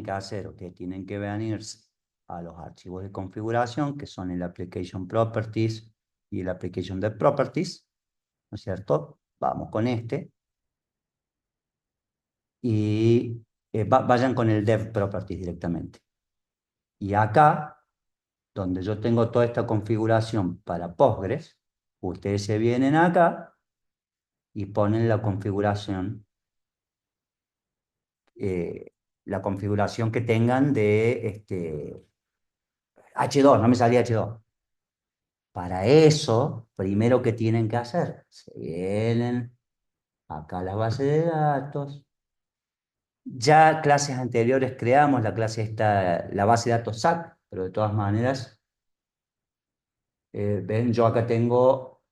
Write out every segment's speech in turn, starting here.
que hacer? Ustedes tienen que venir a los archivos de configuración, que son el Application Properties y el Application Dev Properties, ¿no es cierto? Vamos con este. Y vayan con el Dev Properties directamente. Y acá, donde yo tengo toda esta configuración para Postgres, ustedes se vienen acá y ponen la configuración que tengan de H2, no me salía H2. Para eso, primero que tienen que hacer, se vienen acá a la base de datos. Ya clases anteriores creamos la clase esta, la base de datos SAC, pero de todas maneras, ven, yo acá tengo,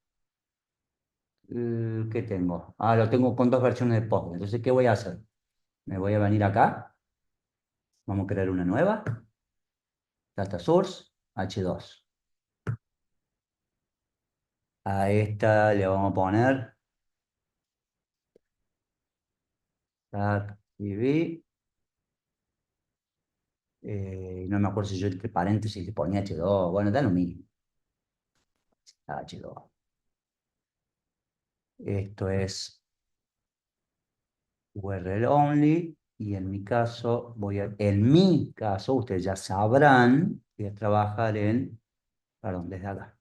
¿qué tengo? Ah, lo tengo con dos versiones de Postgres. Entonces, ¿qué voy a hacer? Me voy a venir acá, vamos a crear una nueva, Data Source, H2. A esta le vamos a poner SAC no me acuerdo si yo entre paréntesis le ponía H2, bueno, da lo mismo, H2. Esto es URL only, y en mi caso, ustedes ya sabrán, voy a trabajar perdón, desde acá.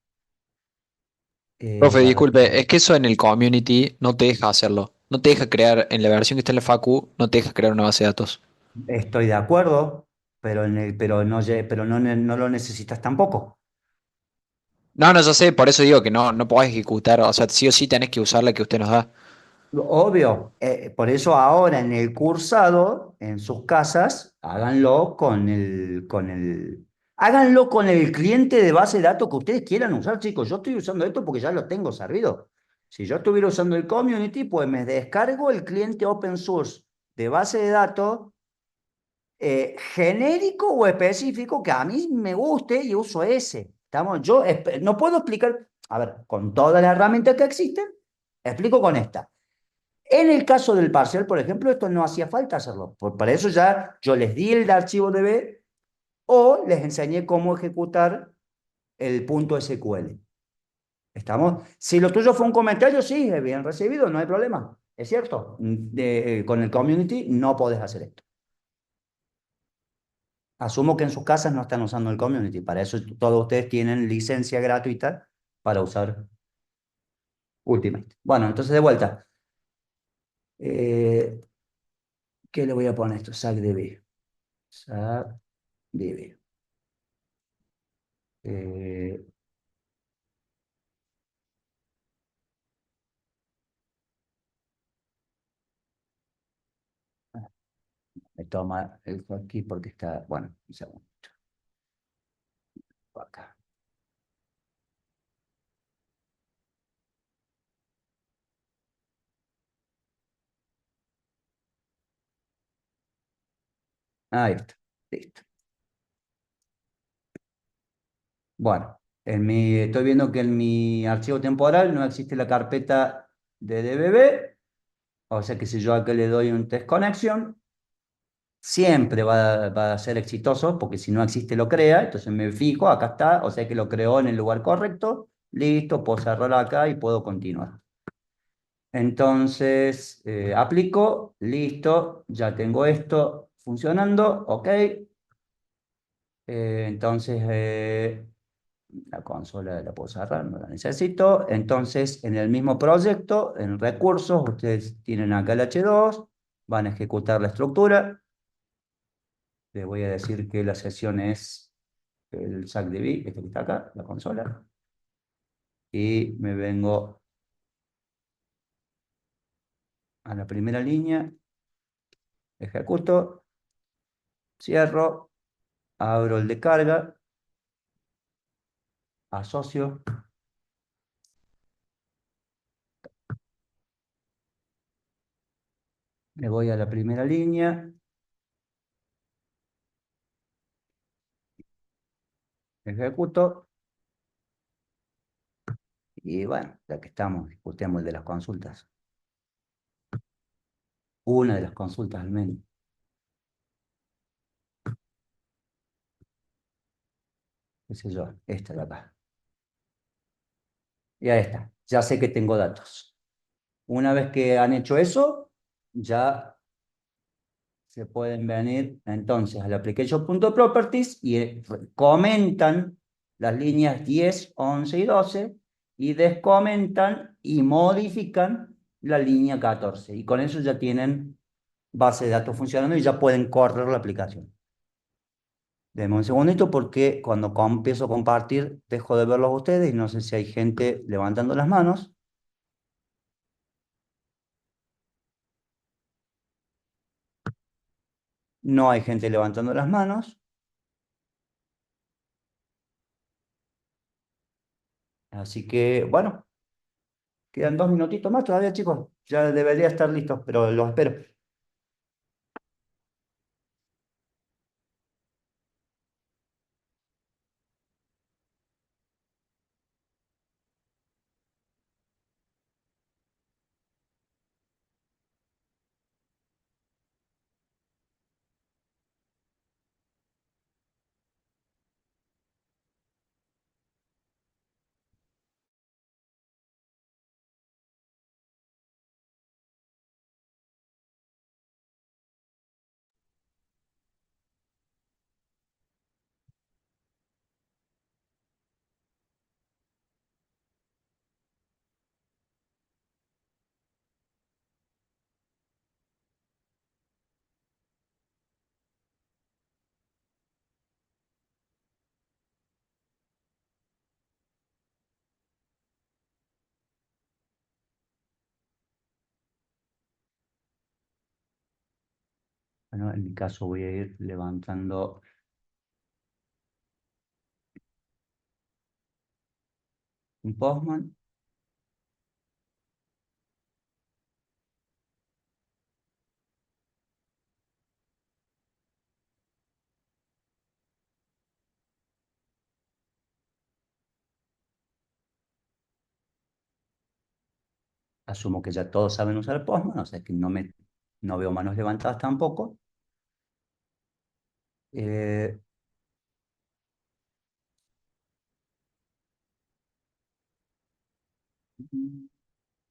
Profe, Guarda. disculpe, es que eso en el community no te deja hacerlo. No te deja crear, en la versión que está en la Facu, no te deja crear una base de datos. Estoy de acuerdo, pero no lo necesitas tampoco. No, no, yo sé, por eso digo que no podés ejecutar, o sea, sí o sí tenés que usar la que usted nos da. Obvio, por eso ahora en el cursado, en sus casas, háganlo con el cliente de base de datos que ustedes quieran usar, chicos. Yo estoy usando esto porque ya lo tengo servido. Si yo estuviera usando el community, pues me descargo el cliente open source de base de datos genérico o específico que a mí me guste y uso ese. ¿Estamos? No puedo explicar, a ver, con todas las herramientas que existen, explico con esta. En el caso del parcial, por ejemplo, esto no hacía falta hacerlo. Para eso ya yo les di el archivo DB o les enseñé cómo ejecutar el punto SQL. ¿Estamos? Si lo tuyo fue un comentario, sí, es bien recibido, no hay problema. Es cierto. Con el community no podés hacer esto. Asumo que en sus casas no están usando el community. Para eso todos ustedes tienen licencia gratuita para usar Ultimate. Bueno, entonces de vuelta. Eh, ¿Qué le voy a poner esto? SACDB. SACDB. Eh, Me toma el aquí porque está, bueno, un segundo, acá. Ahí está, listo. Bueno, estoy viendo que en mi archivo temporal no existe la carpeta de DBB, o sea que si yo acá le doy un test connection, siempre va a ser exitoso, porque si no existe lo crea, entonces me fijo, acá está, o sea que lo creó en el lugar correcto, listo, puedo cerrar acá y puedo continuar. Entonces, aplico, listo, ya tengo esto funcionando, ok. Entonces, la consola la puedo cerrar, no la necesito. Entonces, en el mismo proyecto, en recursos, ustedes tienen acá el H2, van a ejecutar la estructura. Les voy a decir que la sesión es el SACDB, este que está acá, la consola. Y me vengo a la primera línea, ejecuto, cierro, abro el de carga, asocio, me voy a la primera línea, ejecuto, y bueno, ya que estamos, ejecutemos el de las consultas. Una de las consultas al menos. qué sé yo, esta de acá. Y ahí está, ya sé que tengo datos. Una vez que han hecho eso, ya se pueden venir entonces al application.properties y comentan las líneas 10, 11 y 12 y descomentan y modifican la línea 14. Y con eso ya tienen base de datos funcionando y ya pueden correr la aplicación. Deme un segundito porque cuando empiezo a compartir dejo de verlos a ustedes y no sé si hay gente levantando las manos. No hay gente levantando las manos. Así que, bueno, quedan 2 minutitos más todavía, chicos. Ya debería estar listo, pero los espero. Bueno, en mi caso voy a ir levantando un Postman. Asumo que ya todos saben usar el Postman, o sea que no veo manos levantadas tampoco. Eh,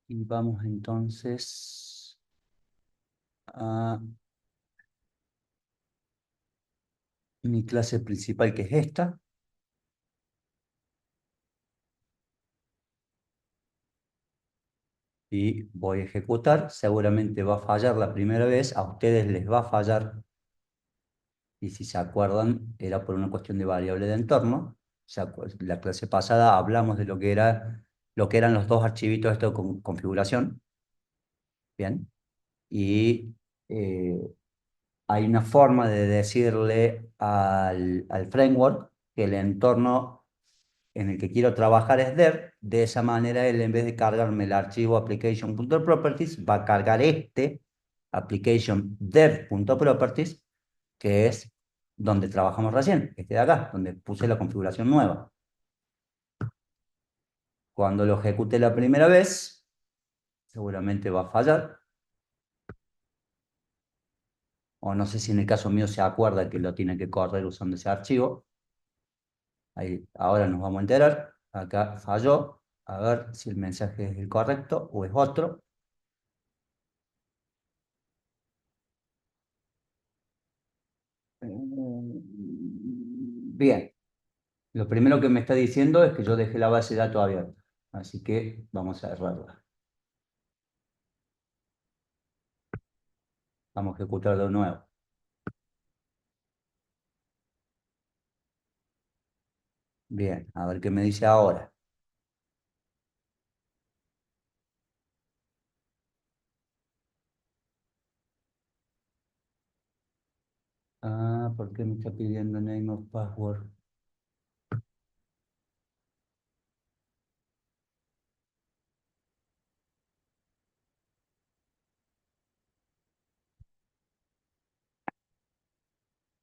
y vamos entonces a mi clase principal, que es esta. Y voy a ejecutar. Seguramente va a fallar la primera vez, a ustedes les va a fallar. Y si se acuerdan, era por una cuestión de variable de entorno. La clase pasada hablamos de lo que eran los dos archivitos estos de configuración. Bien. Y eh, hay una forma de decirle al framework que el entorno en el que quiero trabajar es dir. De esa manera, él en vez de cargarme el archivo application.properties, va a cargar este application.dir.properties, que es donde trabajamos recién, este de acá, donde puse la configuración nueva. Cuando lo ejecute la primera vez, seguramente va a fallar, o no sé si en el caso mío se acuerda que lo tiene que correr usando ese archivo. Ahí, ahora nos vamos a enterar. Acá falló. A ver si el mensaje es el correcto o es otro. Bien. Lo primero que me está diciendo es que yo dejé la base de datos abierta. Así que vamos a cerrarla. Vamos a ejecutar de nuevo. Bien, a ver qué me dice ahora. Ah, ¿por qué me está pidiendo name of password?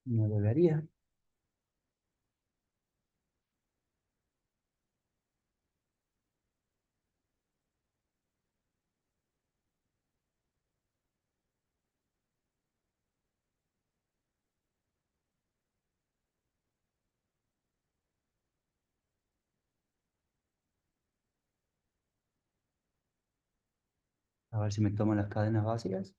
No debería. A ver si me tomo las cadenas vacías.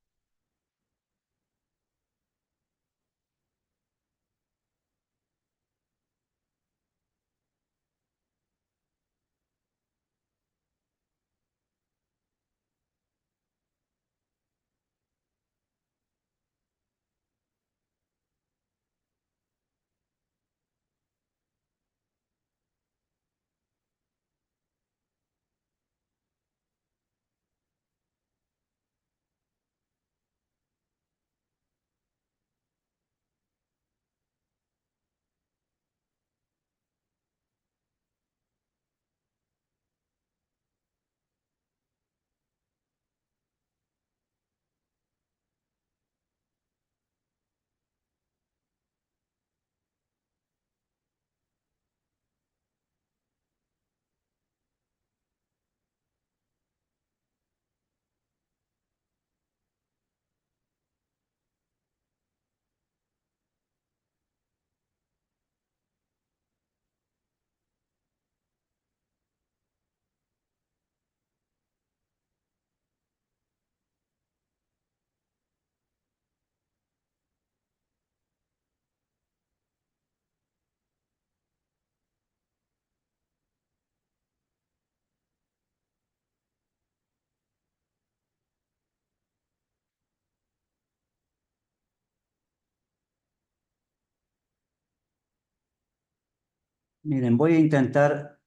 Miren, voy a intentar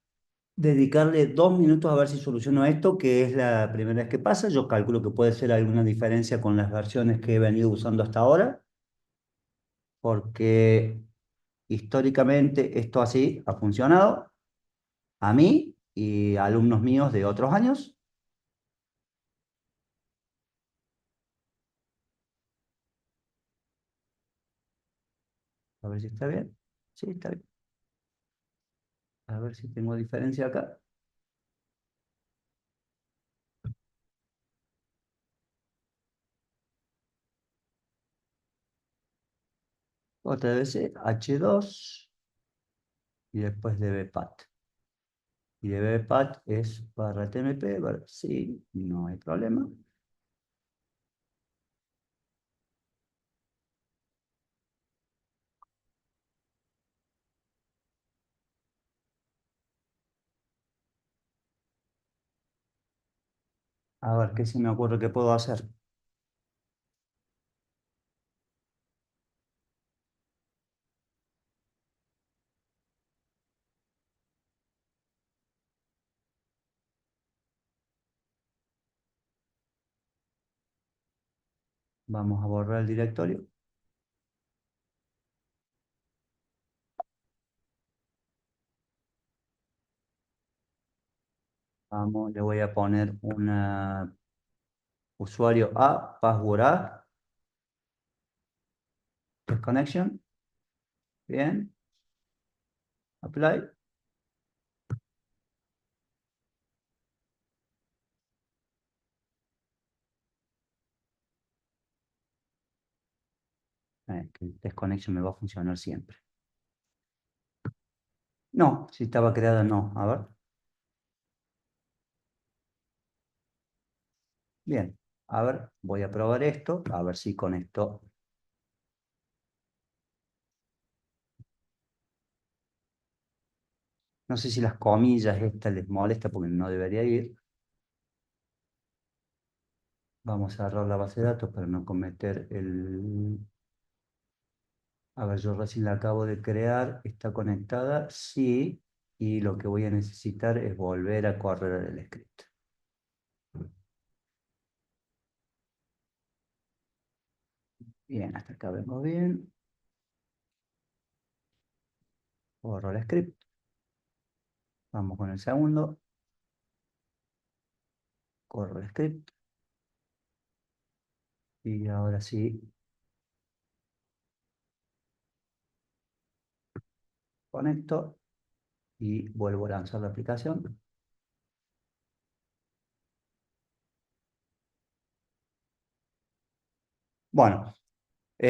dedicarle 2 minutos a ver si soluciono esto, que es la primera vez que pasa. Yo calculo que puede ser alguna diferencia con las versiones que he venido usando hasta ahora, porque históricamente esto así ha funcionado a mí y a alumnos míos de otros años. A ver si está bien. Sí, está bien. A ver si tengo diferencia acá. Otra vez H2 y después dbpat. Y dbpat es barra tmp, sí, no hay problema. A ver, ¿qué se me ocurre que puedo hacer? Vamos a borrar el directorio. Vamos, le voy a poner un usuario A, password A, desconnection. Bien, apply. Que el desconnection me va a funcionar siempre. No, si estaba creada, no. A ver. Bien, a ver, voy a probar esto, a ver si con esto. No sé si las comillas estas les molesta porque no debería ir. Vamos a cerrar la base de datos para no cometer el... A ver, yo recién la acabo de crear, está conectada, sí, y lo que voy a necesitar es volver a correr el script. Bien, hasta acá vemos bien. Borro el script. Vamos con el segundo. Corro el script. Y ahora sí, conecto y vuelvo a lanzar la aplicación. Bueno,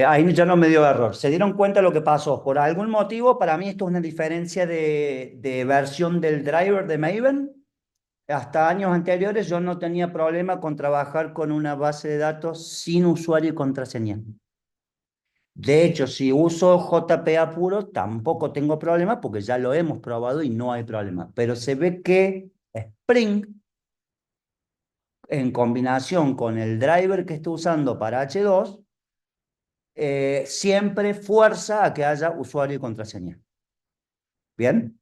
ahí ya no me dio error. ¿Se dieron cuenta lo que pasó? Por algún motivo, para mí esto es una diferencia de versión del driver de Maven. hasta años anteriores yo no tenía problema con trabajar con una base de datos sin usuario y contraseña. De hecho, si uso JPA puro, tampoco tengo problema porque ya lo hemos probado y no hay problema. Pero se ve que Spring, en combinación con el driver que estoy usando para H2, siempre fuerza a que haya usuario y contraseña. ¿Bien?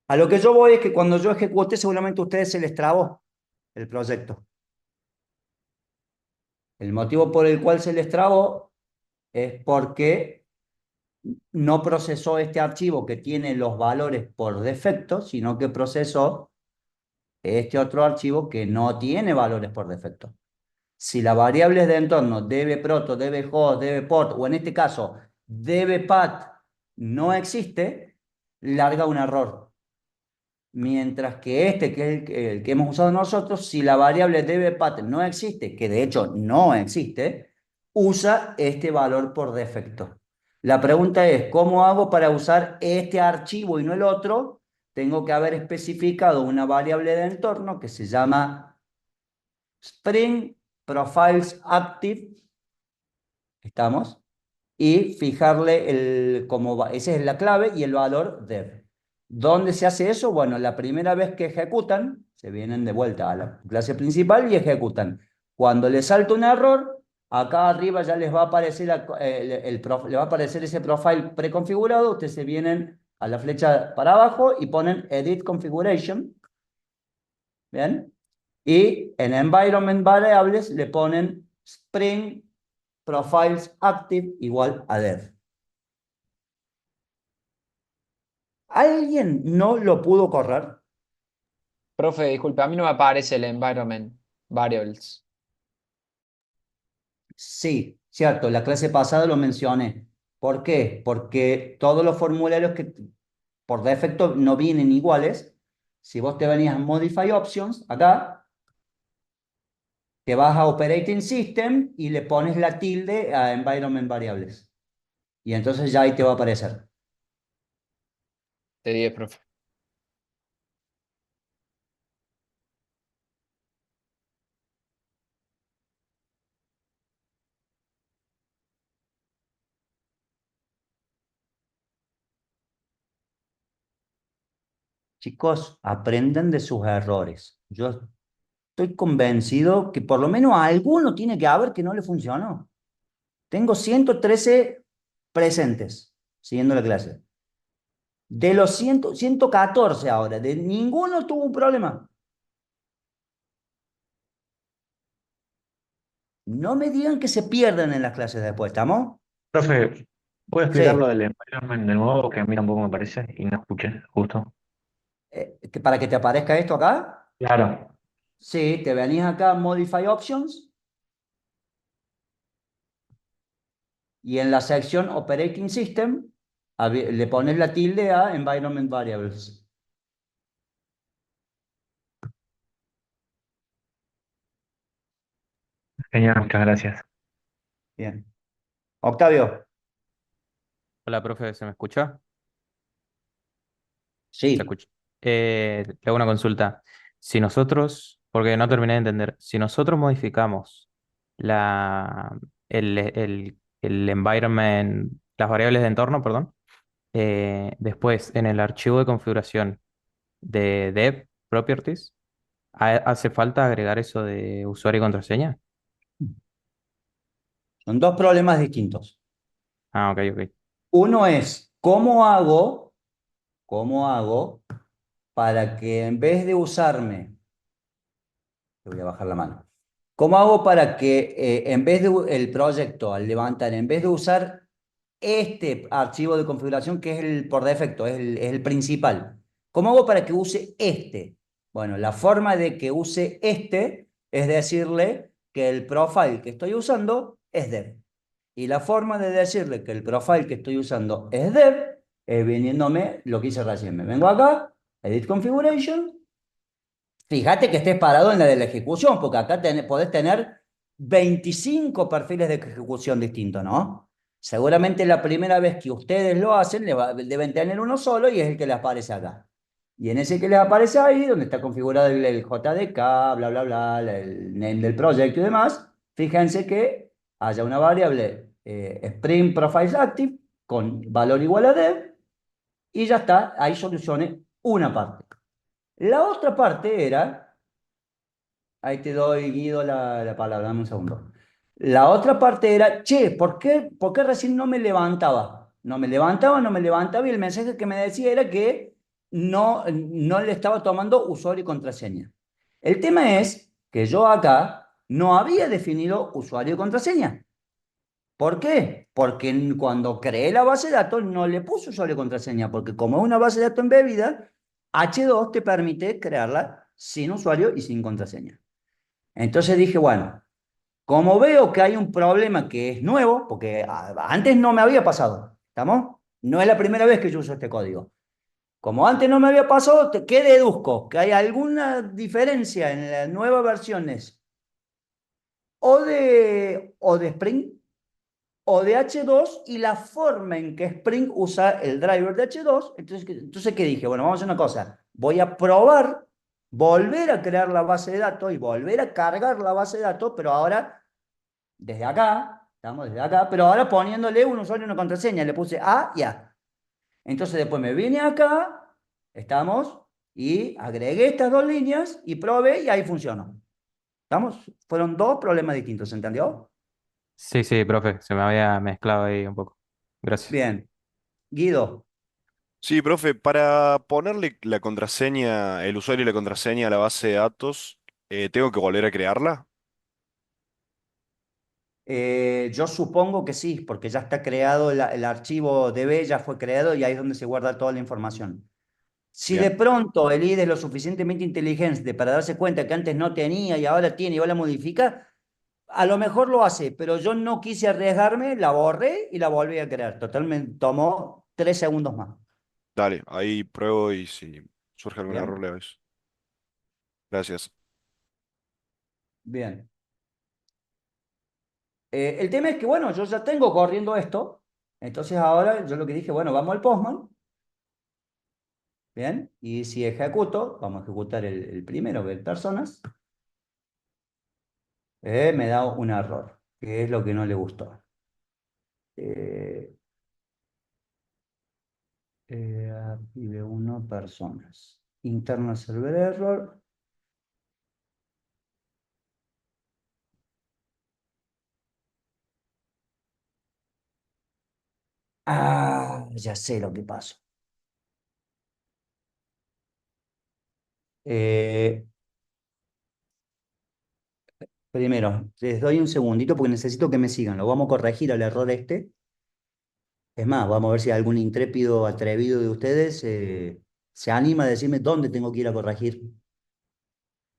A lo que yo voy es que cuando yo ejecute, seguramente a ustedes se les trabó el proyecto. El motivo por el cual se les trabó es porque no procesó este archivo que tiene los valores por defecto, sino que procesó este otro archivo que no tiene valores por defecto. Si la variable de entorno dbproto, dbhost, dbport, o en este caso dbpath no existe, larga un error. Mientras que este, que es el que hemos usado nosotros, si la variable dbpath no existe, que de hecho no existe, usa este valor por defecto. La pregunta es, ¿cómo hago para usar este archivo y no el otro? Tengo que haber especificado una variable de entorno que se llama Spring Profiles Active, ¿estamos? Y fijarle esa es la clave y el valor dev. ¿Dónde se hace eso? Bueno, la primera vez que ejecutan, se vienen de vuelta a la clase principal y ejecutan. Cuando les salta un error, acá arriba ya les va a aparecer, le va a aparecer ese profile preconfigurado. Ustedes se vienen a la flecha para abajo y ponen Edit Configuration. ¿Bien? Y en Environment Variables le ponen Spring Profiles Active igual a dev. ¿Alguien no lo pudo correr? Profe, disculpe, a mí no me aparece el environment variables. Sí, cierto, la clase pasada lo mencioné. ¿Por qué? Porque todos los formularios que por defecto no vienen iguales. Si vos te venías a Modify Options, acá, te vas a Operating System y le pones la tilde a Environment Variables. Y entonces ya ahí te va a aparecer. Te dije, profe. Chicos, aprendan de sus errores. Yo estoy convencido que por lo menos a alguno tiene que haber que no le funcionó. Tengo 113 presentes siguiendo la clase. De los 114 ahora, de ninguno tuvo un problema. No me digan que se pierden en las clases después, ¿estamos? Profe, ¿puedo explicar lo Sí, del environment de nuevo? Que a mí tampoco me parece y no escuché, justo. para que te aparezca esto acá, Claro, sí, te venís acá, Modify Options, y en la sección Operating System le pones la tilde a Environment Variables. genial, muchas gracias. Bien. Octavio, Hola, profe, ¿se me escucha? Se sí. escucha. Le hago una consulta. Si nosotros, porque no terminé de entender, si nosotros modificamos la, el environment, las variables de entorno, perdón, después en el archivo de configuración de dev properties, ¿hace falta agregar eso de usuario y contraseña? Son dos problemas distintos. Ah, ok, ok. Uno es, cómo hago para que en vez de usarme, te voy a bajar la mano, cómo hago para que en vez de el proyecto al levantar, en vez de usar este archivo de configuración que es el por defecto, es el principal, cómo hago para que use este? Bueno, la forma de que use este es decirle que el profile que estoy usando es dev. Y la forma de decirle que el profile que estoy usando es dev es viniéndome lo que hice recién. Me vengo acá, Edit Configuration. Fíjate que estés parado en la de la ejecución, porque acá podés tener 25 perfiles de ejecución distintos, ¿no? Seguramente la primera vez que ustedes lo hacen, deben tener uno solo y es el que les aparece acá. Y en ese que les aparece ahí, donde está configurado el JDK, bla, bla, bla, el name del proyecto y demás, fíjense que haya una variable Spring Profiles Active con valor igual a dev y ya está, ahí solucioné una parte. La otra parte era, ahí te doy, Guido, la palabra, dame un segundo. La otra parte era, che, por qué recién no me levantaba? No me levantaba y el mensaje que me decía era que no le estaba tomando usuario y contraseña. El tema es que yo acá no había definido usuario y contraseña. ¿Por qué? Porque cuando creé la base de datos no le puse usuario y contraseña, porque como es una base de datos embebida, H2 te permite crearla sin usuario y sin contraseña. Entonces dije, bueno, como veo que hay un problema que es nuevo, porque antes no me había pasado, ¿estamos? No es la primera vez que yo uso este código. Como antes no me había pasado, ¿qué deduzco? Que hay alguna diferencia en las nuevas versiones o de Spring o de H2 y la forma en que Spring usa el driver de H2. Entonces, ¿qué dije? Bueno, vamos a hacer una cosa. Voy a probar, volver a crear la base de datos y volver a cargar la base de datos, pero ahora desde acá, estamos desde acá, pero ahora poniéndole un usuario y una contraseña. Le puse A y A. Entonces después me vine acá, estamos, y agregué estas dos líneas y probé y ahí funcionó. ¿Estamos? Fueron dos problemas distintos, ¿se entendió? Sí, sí, profe, se me había mezclado ahí un poco. Gracias. Bien. Guido. Sí, profe, para ponerle la contraseña, el usuario y la contraseña a la base de datos, ¿tengo que volver a crearla? Yo supongo que sí, porque ya está creado el archivo DB, ya fue creado y ahí es donde se guarda toda la información. Si de Bien, pronto el IDE es lo suficientemente inteligente para darse cuenta que antes no tenía y ahora tiene y ahora modifica, a lo mejor lo hace, pero yo no quise arriesgarme, la borré y la volví a crear. Totalmente, tomó 3 segundos más. dale, ahí pruebo y si surge algún error Bien, le aviso. Gracias. bien. El tema es que, bueno, yo ya tengo corriendo esto, entonces ahora yo lo que dije, bueno, vamos al Postman. Bien, y si ejecuto, vamos a ejecutar el primero, ver personas, me da un error, que es lo que no le gustó. Eh, API 1 personas. Internal server error. Ya sé lo que pasó. Eh, Primero, les doy un segundito porque necesito que me sigan. Lo vamos a corregir al error este. Es más, vamos a ver si algún intrépido atrevido de ustedes se anima a decirme dónde tengo que ir a corregir.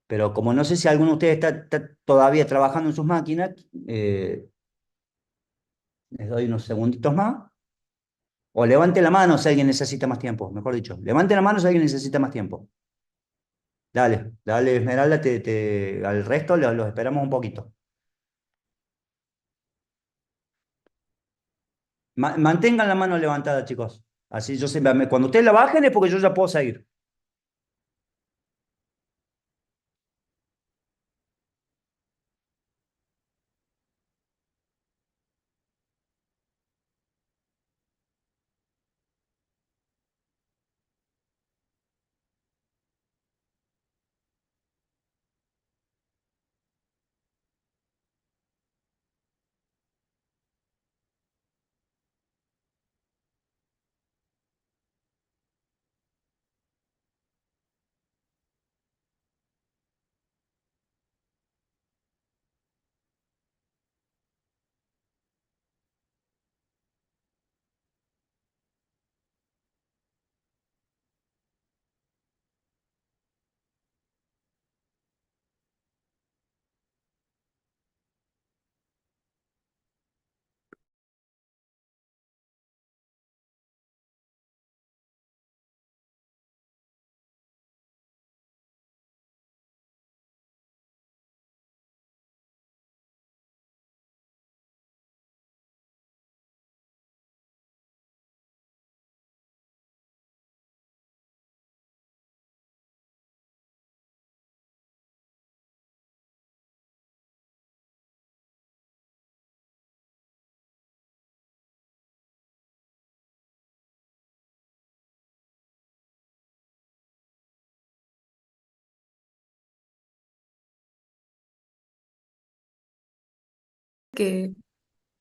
Pero como no sé si alguno de ustedes está todavía trabajando en sus máquinas, les doy unos segunditos más. O levante la mano si alguien necesita más tiempo, mejor dicho. Levante la mano si alguien necesita más tiempo. Dale, dale, Esmeralda, al resto los esperamos un poquito. Mantengan la mano levantada, chicos. Así yo sé, cuando ustedes la bajen es porque yo ya puedo seguir.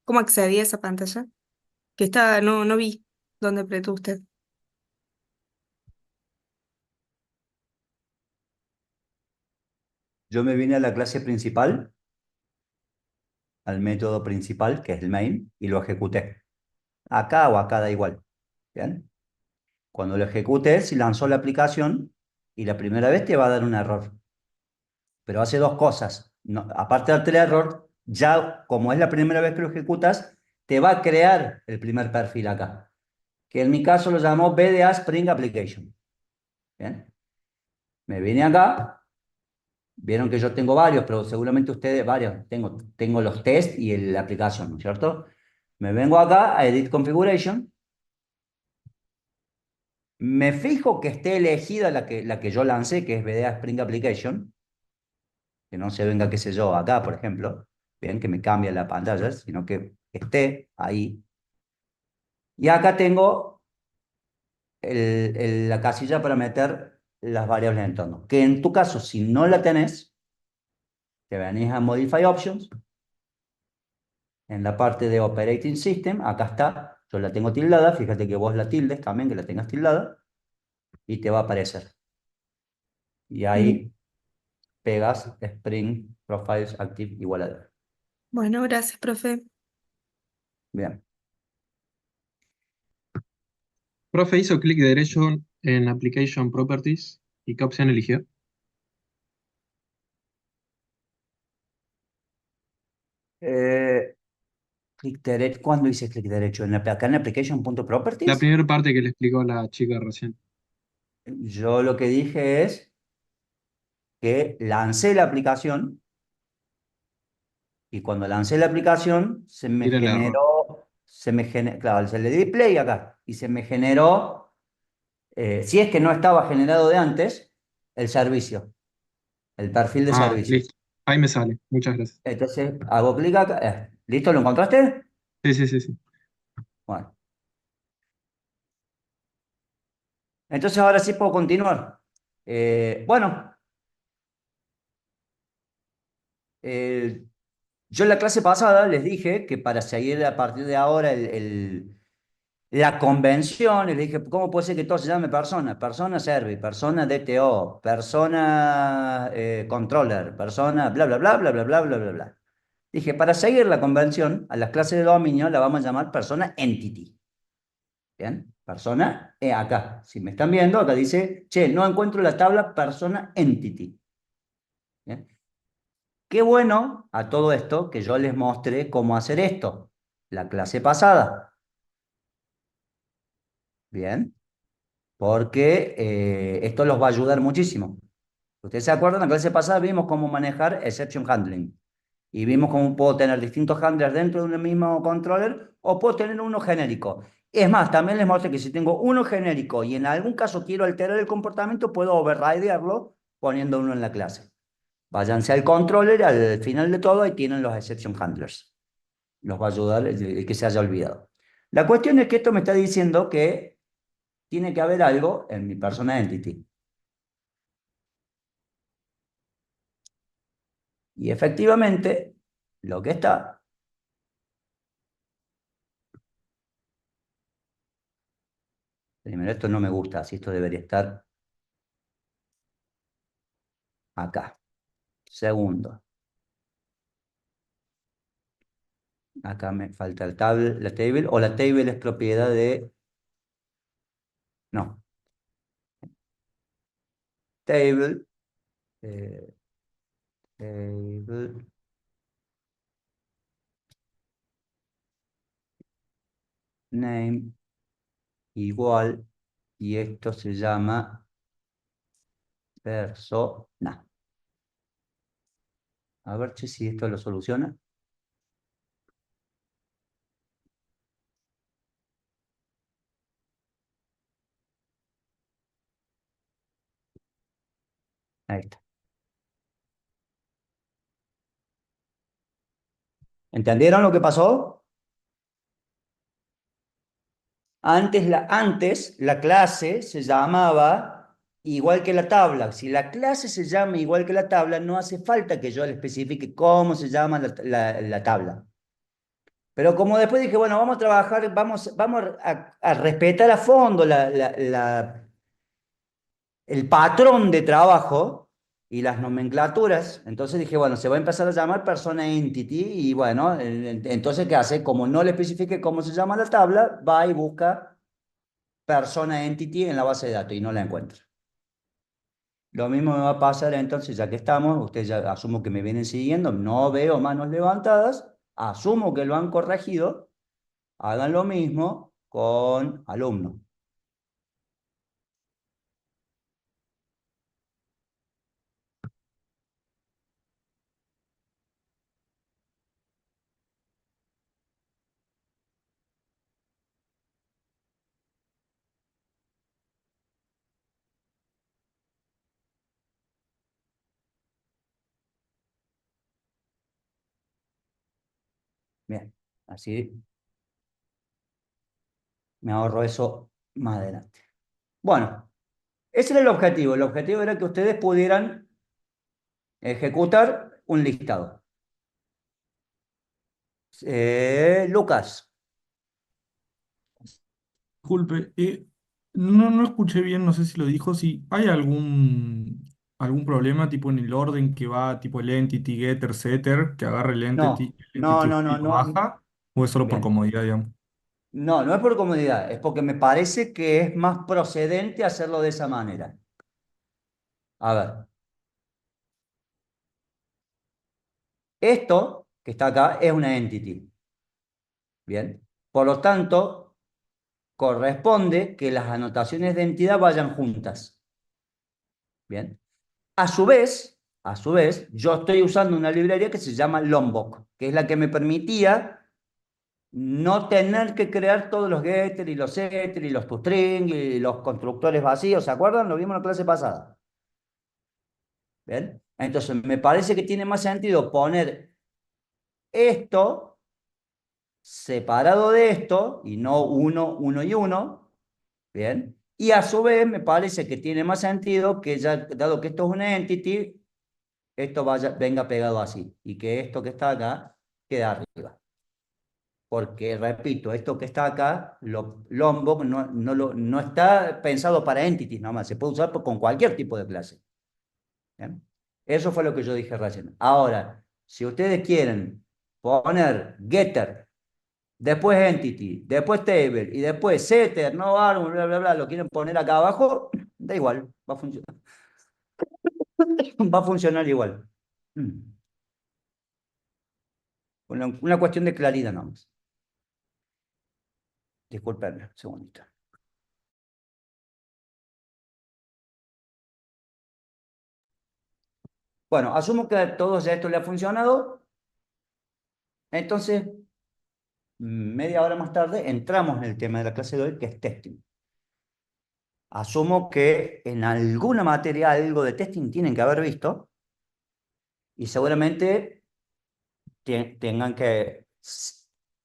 cómo accedí a esa pantalla. Que está, no vi dónde apretó usted. Yo me vine a la clase principal, al método principal, que es el main, y lo ejecuté. Acá o acá da igual. ¿Bien? Cuando lo ejecutes, si lanzó la aplicación y la primera vez te va a dar un error. Pero hace dos cosas. No, aparte de darte el error, ya como es la primera vez que lo ejecutas, te va a crear el primer perfil acá, que en mi caso lo llamó BDA Spring Application. ¿Bien? Me vine acá, vieron que yo tengo varios, pero seguramente ustedes varios. Tengo los test y la aplicación, ¿no es cierto? Me vengo acá a Edit Configuration. Me fijo que esté elegida la que yo lancé, que es BDA Spring Application, que no se venga, qué sé yo, acá, por ejemplo, bien, que me cambia la pantalla, sino que esté ahí. Y acá tengo la casilla para meter las variables de entorno, que en tu caso, si no la tenés, te venís a Modify Options, en la parte de Operating System, acá está, yo la tengo tildada, fíjate que vos la tildes también, que la tengas tildada, y te va a aparecer. Y ahí pegas Spring Profiles Active igual a 0. Bueno, gracias, profe. Bien. Profe hizo clic derecho en Application Properties y ¿qué opción eligió? Clic derecho, ¿cuándo hice clic derecho? Acá en La Application.properties. primera parte que le explicó la chica recién. Yo lo que dije es que lancé la aplicación y cuando lancé la aplicación Tira el error. claro, se le di play acá y se me generó, si es que no estaba generado de antes, el servicio, el perfil de Ah, servicio. listo. Ahí me sale. Muchas gracias. Entonces hago clic acá. ¿Listo? ¿Lo encontraste? Sí, sí, sí, sí. Bueno, entonces ahora sí puedo continuar. Bueno, eh, yo en la clase pasada les dije que para seguir a partir de ahora la convención, les dije, ¿cómo puede ser que todo se llame persona? Persona servi, persona DTO, persona controller, persona bla, bla, bla, bla, bla, bla, bla, bla, bla. Dije, para seguir la convención, a las clases de dominio la vamos a llamar persona entity. ¿Bien? Persona, acá, si me están viendo, acá dice, che, no encuentro la tabla persona entity. ¿Bien? Qué bueno a todo esto que yo les mostré cómo hacer esto, la clase pasada. Bien, porque esto los va a ayudar muchísimo. Ustedes se acuerdan, la clase pasada vimos cómo manejar exception handling y vimos cómo puedo tener distintos handlers dentro de un mismo controller o puedo tener uno genérico. Es más, también les mostré que si tengo uno genérico y en algún caso quiero alterar el comportamiento, puedo overridearlo poniendo uno en la clase. Váyanse al controller, al final de todo, ahí tienen los exception handlers. Los va a ayudar el que se haya olvidado. La cuestión es que esto me está diciendo que tiene que haber algo en mi persona entity. Y efectivamente, lo que está, primero esto no me gusta, así esto debería estar acá. Segundo, acá me falta la table, o la table es propiedad de, no, table, eh, table, name, igual, y esto se llama persona. A ver che, si esto lo soluciona. Ahí está. ¿Entendieron lo que pasó? Antes la clase se llamaba igual que la tabla. Si la clase se llama igual que la tabla, no hace falta que yo le especifique cómo se llama la tabla. Pero como después dije, bueno, vamos a trabajar, vamos a respetar a fondo el patrón de trabajo y las nomenclaturas. Entonces dije, bueno, se va a empezar a llamar persona entity y bueno, entonces ¿qué hace? Como no le especifique cómo se llama la tabla, va y busca persona entity en la base de datos y no la encuentra. Lo mismo me va a pasar entonces, ya que estamos, ustedes ya asumo que me vienen siguiendo, no veo manos levantadas, asumo que lo han corregido, hagan lo mismo con alumno. Bien, así me ahorro eso más adelante. Bueno, ese era el objetivo. El objetivo era que ustedes pudieran ejecutar un listado. Lucas, Disculpe, no escuché bien, no sé si lo dijo, si hay algún problema tipo en el orden que va, tipo el entity, getter, setter, que agarre no, el no, entity no, y no, lo no. baja, o es solo por Bien. comodidad, digamos. No, no es por comodidad, es porque me parece que es más procedente hacerlo de esa manera. A ver, esto que está acá es una entity. Bien. Por lo tanto, corresponde que las anotaciones de entidad vayan juntas. Bien. A su vez, yo estoy usando una librería que se llama Lombok, que es la que me permitía no tener que crear todos los getter y los setter y los toString y los constructores vacíos. ¿Se acuerdan? Lo vimos en la clase pasada. ¿Bien? Entonces, me parece que tiene más sentido poner esto separado de esto y no uno, uno y uno. ¿Bien? Y a su vez, me parece que tiene más sentido que ya, dado que esto es una entity, esto venga pegado así y que esto que está acá quede arriba. Porque, repito, esto que está acá, Lombok no está pensado para entities nomás, se puede usar con cualquier tipo de clase. ¿Bien? Eso fue lo que yo dije recién. Ahora, si ustedes quieren poner getter, después entity, después table y después setter, no árbol, bla, bla, bla, lo quieren poner acá abajo, da igual, va a funcionar. Va a funcionar igual. Una cuestión de claridad nomás. Disculpenme, un segundito. Bueno, asumo que a todos ya esto le ha funcionado. Entonces, media hora más tarde, entramos en el tema de la clase de hoy, que es testing. Asumo que en alguna materia algo de testing tienen que haber visto y seguramente tengan que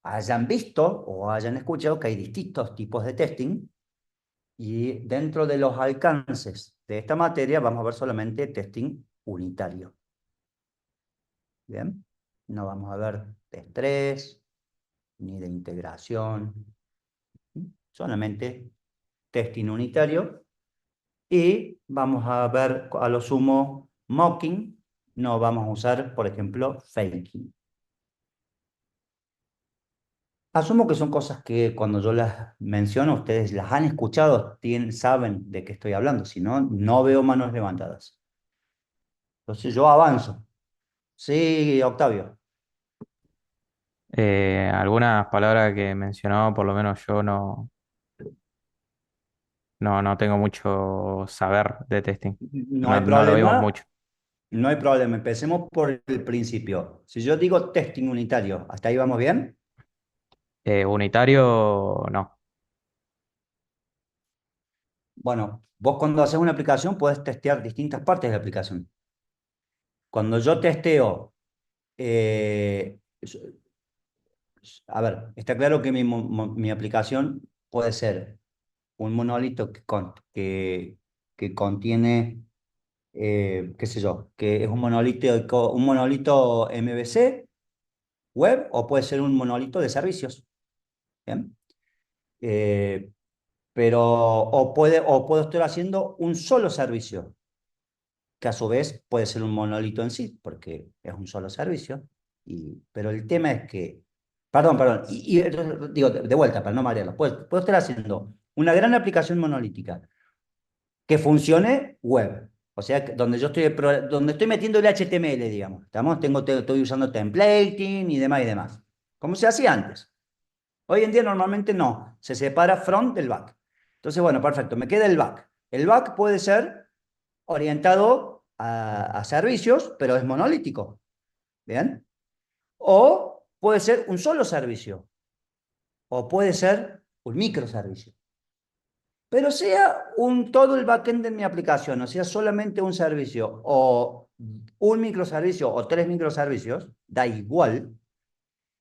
hayan visto o hayan escuchado que hay distintos tipos de testing y dentro de los alcances de esta materia vamos a ver solamente testing unitario. Bien, no vamos a ver de estrés ni de integración, solamente testing unitario. Y vamos a ver a lo sumo mocking, no vamos a usar, por ejemplo, faking. Asumo que son cosas que cuando yo las menciono, ustedes las han escuchado, saben de qué estoy hablando, si no, no veo manos levantadas. Entonces yo avanzo. Sí, Octavio. Algunas palabras que mencionó, por lo menos yo no tengo mucho saber de testing. No hay No lo vimos problema, mucho. no hay problema. Empecemos por el principio. Si yo digo testing unitario, ¿hasta ahí vamos bien? Unitario, no. Bueno, vos cuando haces una aplicación puedes testear distintas partes de la aplicación. Cuando yo testeo, eh, a ver, está claro que mi aplicación puede ser un monolito que contiene, qué sé yo, que es un monolito MVC web o puede ser un monolito de servicios. ¿Bien? Eh, o puedo estar haciendo un solo servicio, que a su vez puede ser un monolito en sí, porque es un solo servicio. Pero el tema es que, perdón, digo, de vuelta, para no marearlo, puedo estar haciendo una gran aplicación monolítica que funcione web. O sea, donde estoy metiendo el HTML, digamos. ¿Estamos? Estoy usando templating y demás. Como se hacía antes. Hoy en día normalmente no, se separa front del back. Entonces, bueno, perfecto, me queda el back. El back puede ser orientado a servicios, pero es monolítico. ¿Bien? O puede ser un solo servicio, o puede ser un microservicio. Pero sea todo el backend de mi aplicación, o sea, solamente un servicio, o un microservicio, o 3 microservicios, da igual.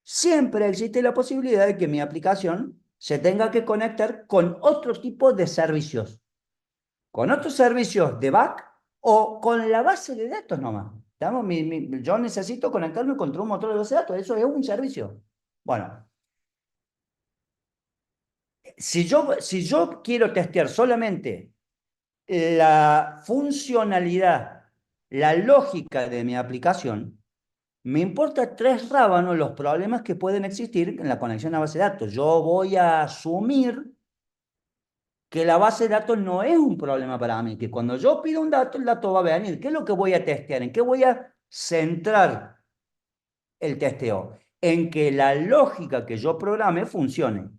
Siempre existe la posibilidad de que mi aplicación se tenga que conectar con otro tipo de servicios, con otros servicios de back o con la base de datos nomás. ¿Estamos? Yo necesito conectarme contra un motor de base de datos, eso es un servicio. Bueno, si yo quiero testear solamente la funcionalidad, la lógica de mi aplicación, me importa 3 rábanos los problemas que pueden existir en la conexión a base de datos. Yo voy a asumir que la base de datos no es un problema para mí, que cuando yo pido un dato, el dato va a venir. ¿Qué es lo que voy a testear? ¿En qué voy a centrar el testeo? En que la lógica que yo programe funcione.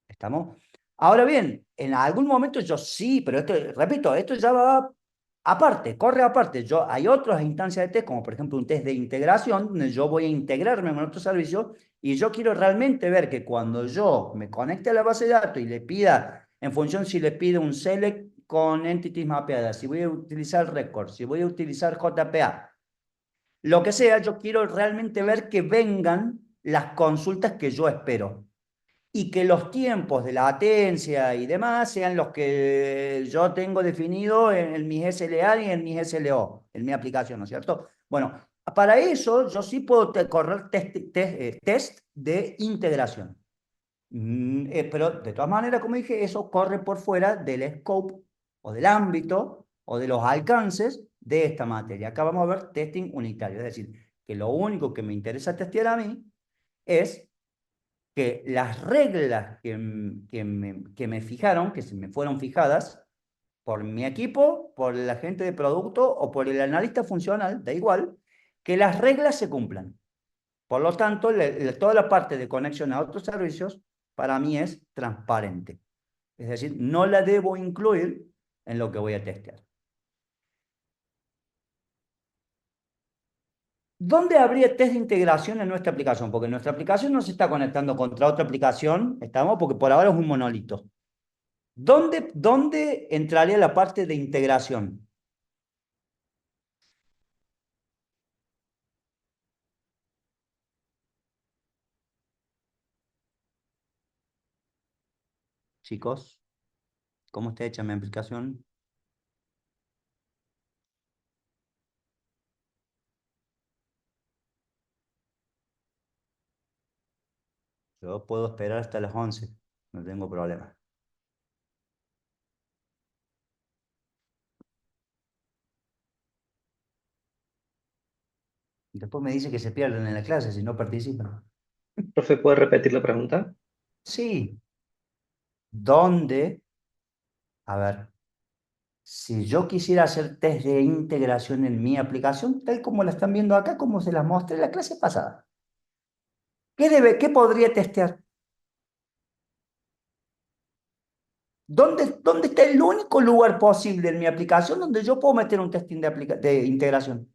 ¿Estamos? Ahora bien, en algún momento yo sí, pero esto, repito, esto ya va aparte, corre aparte. Hay otras instancias de test, como por ejemplo un test de integración, donde yo voy a integrarme con otro servicio y yo quiero realmente ver que cuando yo me conecte a la base de datos y le pida, en función si le pido un select con entities mapeadas, si voy a utilizar records, si voy a utilizar JPA, lo que sea, yo quiero realmente ver que vengan las consultas que yo espero y que los tiempos de latencia y demás sean los que yo tengo definido en mis SLA y en mis SLO, en mi aplicación, ¿no es cierto? Bueno, para eso yo sí puedo correr test de integración. Pero de todas maneras, como dije, eso corre por fuera del scope o del ámbito o de los alcances de esta materia. Acá vamos a ver testing unitario, es decir, que lo único que me interesa testear a mí es que las reglas que me fijaron, que se me fueron fijadas por mi equipo, por el agente de producto o por el analista funcional, da igual, que las reglas se cumplan. Por lo tanto, toda la parte de conexión a otros servicios para mí es transparente. Es decir, no la debo incluir en lo que voy a testear. ¿Dónde habría test de integración en nuestra aplicación? Porque nuestra aplicación no se está conectando contra otra aplicación, estamos, porque por ahora es un monolito. ¿Dónde entraría la parte de integración? Chicos, ¿cómo está hecha mi aplicación? Yo puedo esperar hasta las 11, no tengo problema. Después me dice que se pierden en la clase si no participan. Profe, ¿puede repetir la pregunta? Sí, ¿dónde? A ver, si yo quisiera hacer test de integración en mi aplicación, tal como la están viendo acá, como se las mostré en la clase pasada, ¿qué podría testear? ¿Dónde está el único lugar posible en mi aplicación donde yo puedo meter un testing de integración?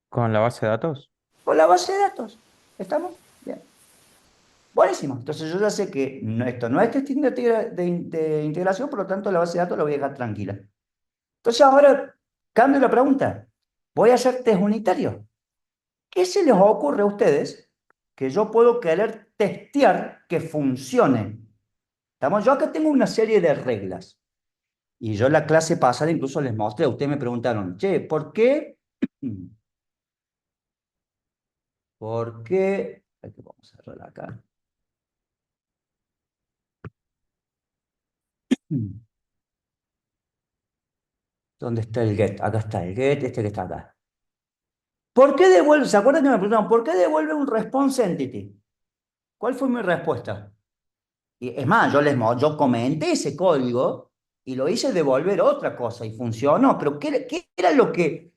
¿Con la base de datos? Con la base de datos. ¿Estamos? Bien. Buenísimo. Entonces yo ya sé que esto no es testing de integración, por lo tanto la base de datos la voy a dejar tranquila. Entonces ahora cambio la pregunta. Voy a hacer test unitario. ¿Qué se les ocurre a ustedes que yo puedo querer testear que funcione? ¿Estamos? Yo acá tengo una serie de reglas. Y yo en la clase pasada incluso les mostré, ustedes me preguntaron, che, ¿por qué ¿Por qué? Aquí vamos a cerrar acá. ¿Dónde está el get? Acá está el get, este que está acá. ¿Por qué devuelve? ¿Se acuerdan que me preguntaron, ¿por qué devuelve un response entity? ¿Cuál fue mi respuesta? Y es más, yo comenté ese código y lo hice devolver otra cosa y funcionó. Pero ¿qué era qué era lo que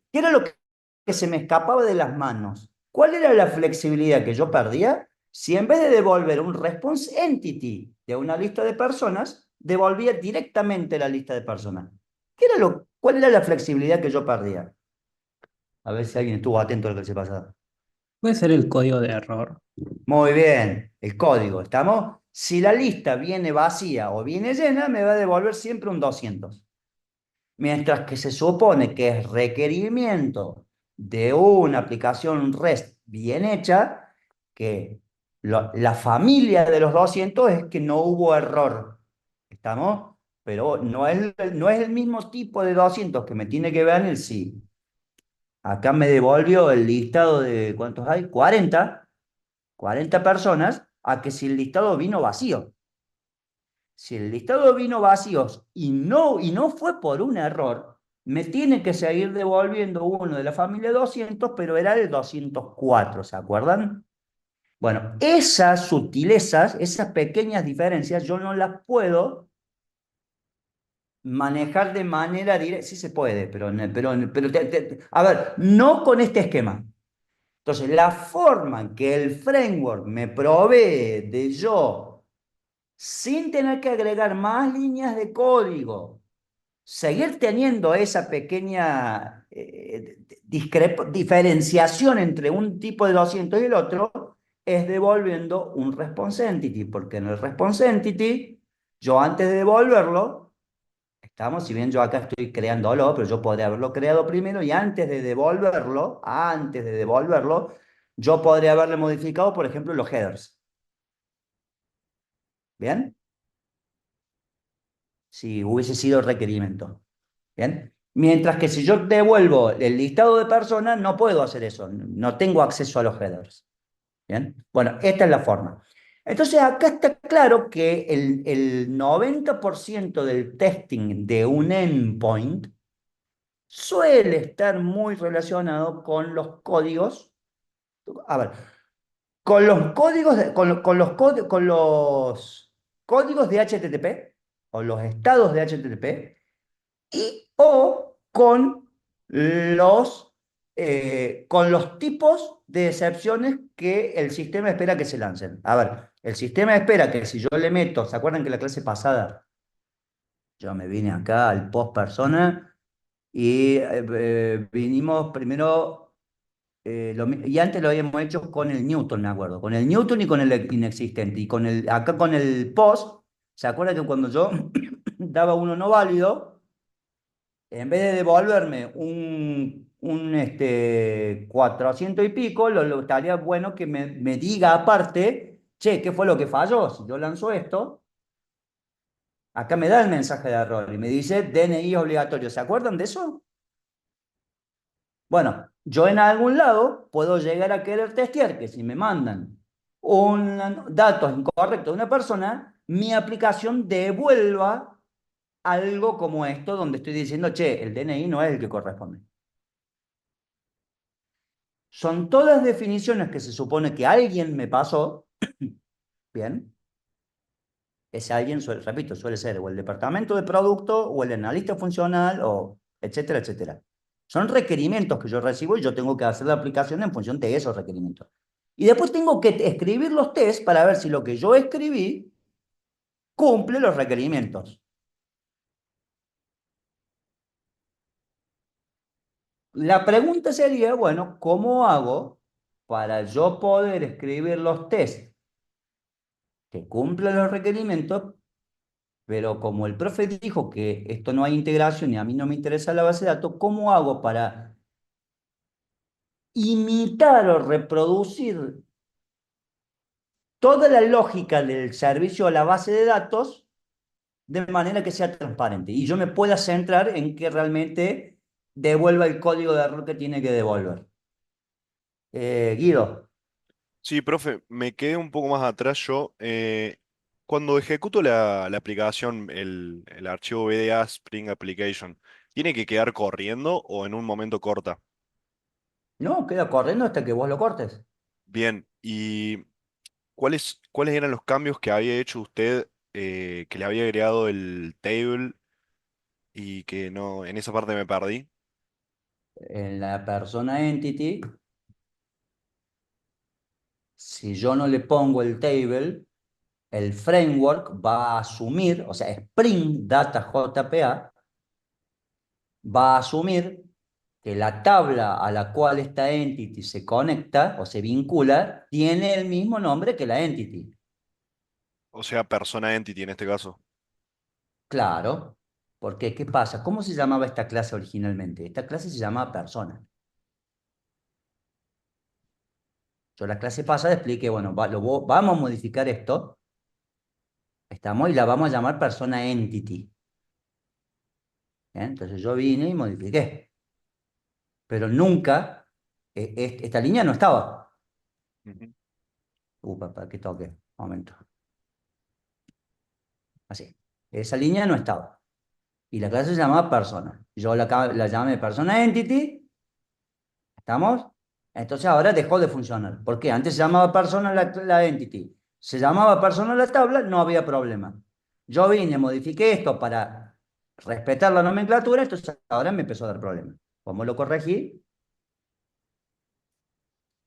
se me escapaba de las manos? ¿Cuál era la flexibilidad que yo perdía si en vez de devolver un response entity de una lista de personas, devolvía directamente la lista de personas? ¿Cuál era la flexibilidad que yo perdía? A ver si alguien estuvo atento a lo que se pasaba. Puede ser el código de error. Muy bien, el código, ¿estamos? Si la lista viene vacía o viene llena, me va a devolver siempre un 200. Mientras que se supone que es requerimiento de una aplicación REST bien hecha, que la familia de los 200 es que no hubo error. ¿Estamos? Pero no es el mismo tipo de 200 que me tiene que ver en el sí. Acá me devolvió el listado de, ¿cuántos hay? 40 personas, a que si el listado vino vacío. Si el listado vino vacío y no fue por un error, me tiene que seguir devolviendo uno de la familia 200, pero era el 204, ¿se acuerdan? Bueno, esas sutilezas, esas pequeñas diferencias, yo no las puedo manejar de manera directa. Sí se puede, a ver, no con este esquema. Entonces, la forma en que el framework me provee de yo, sin tener que agregar más líneas de código, seguir teniendo esa pequeña diferenciación entre un tipo de 200 y el otro, es devolviendo un response entity, porque en el response entity, yo antes de devolverlo, si bien yo acá estoy creándolo, pero yo podría haberlo creado primero y antes de devolverlo, yo podría haberle modificado, por ejemplo, los headers. ¿Bien? Si hubiese sido el requerimiento. ¿Bien? Mientras que si yo devuelvo el listado de personas, no puedo hacer eso. No tengo acceso a los headers. ¿Bien? Bueno, esta es la forma. Entonces, acá está claro que el 90% del testing de un endpoint suele estar muy relacionado con los códigos. A ver, con los códigos con los códigos de HTTP o los estados de HTTP y o con los tipos de excepciones que el sistema espera que se lancen. A ver, el sistema espera que si yo le meto, ¿se acuerdan que la clase pasada yo me vine acá al post persona y vinimos primero, y antes lo habíamos hecho con el Newton, me acuerdo, con el Newton y con el inexistente, y acá con el post, ¿se acuerdan que cuando yo daba uno no válido, en vez de devolverme un 400 y pico, lo estaría bueno que me diga aparte, che, ¿qué fue lo que falló? Si yo lanzo esto, acá me da el mensaje de error y me dice DNI obligatorio. ¿Se acuerdan de eso? Bueno, yo en algún lado puedo llegar a querer testear que si me mandan datos incorrectos de una persona, mi aplicación devuelva algo como esto, donde estoy diciendo, che, el DNI no es el que corresponde. Son todas definiciones que se supone que alguien me pasó, bien. Ese alguien, repito, suele ser o el departamento de producto, o el analista funcional, o etcétera, etcétera. Son requerimientos que yo recibo y yo tengo que hacer la aplicación en función de esos requerimientos. Y después tengo que escribir los tests para ver si lo que yo escribí cumple los requerimientos. La pregunta sería, bueno, ¿cómo hago para yo poder escribir los tests que cumplen los requerimientos? Pero como el profe dijo que esto no hay integración y a mí no me interesa la base de datos, ¿cómo hago para imitar o reproducir toda la lógica del servicio a la base de datos de manera que sea transparente y yo me pueda centrar en que realmente devuelva el código de error que tiene que devolver? Guido. Sí, profe, me quedé un poco más atrás yo. Cuando ejecuto la aplicación, el archivo VDA Spring Application, ¿tiene que quedar corriendo o en un momento corta? No, queda corriendo hasta que vos lo cortes. Bien, ¿y cuáles eran los cambios que había hecho usted, que le había agregado el table y que no, en esa parte me perdí? En la persona entity, si yo no le pongo el table, el framework va a asumir, o sea, Spring Data JPA va a asumir que la tabla a la cual esta entity se conecta o se vincula tiene el mismo nombre que la entity. O sea, persona entity en este caso. Claro, porque ¿qué pasa? ¿Cómo se llamaba esta clase originalmente? Esta clase se llamaba persona. Yo la clase pasada expliqué, bueno, vamos a modificar esto, estamos y la vamos a llamar persona entity. ¿Bien? Entonces yo vine y modifiqué, pero nunca, esta línea no estaba. Ujú. Papá, que toque, momento. Así. Esa línea no estaba. Y la clase se llamaba persona. Yo la llamé persona entity, ¿estamos? Entonces ahora dejó de funcionar. ¿Por qué? Antes se llamaba persona la entity. Se llamaba persona la tabla, no había problema. Yo vine, modifiqué esto para respetar la nomenclatura, entonces ahora me empezó a dar problema. ¿Cómo lo corregí?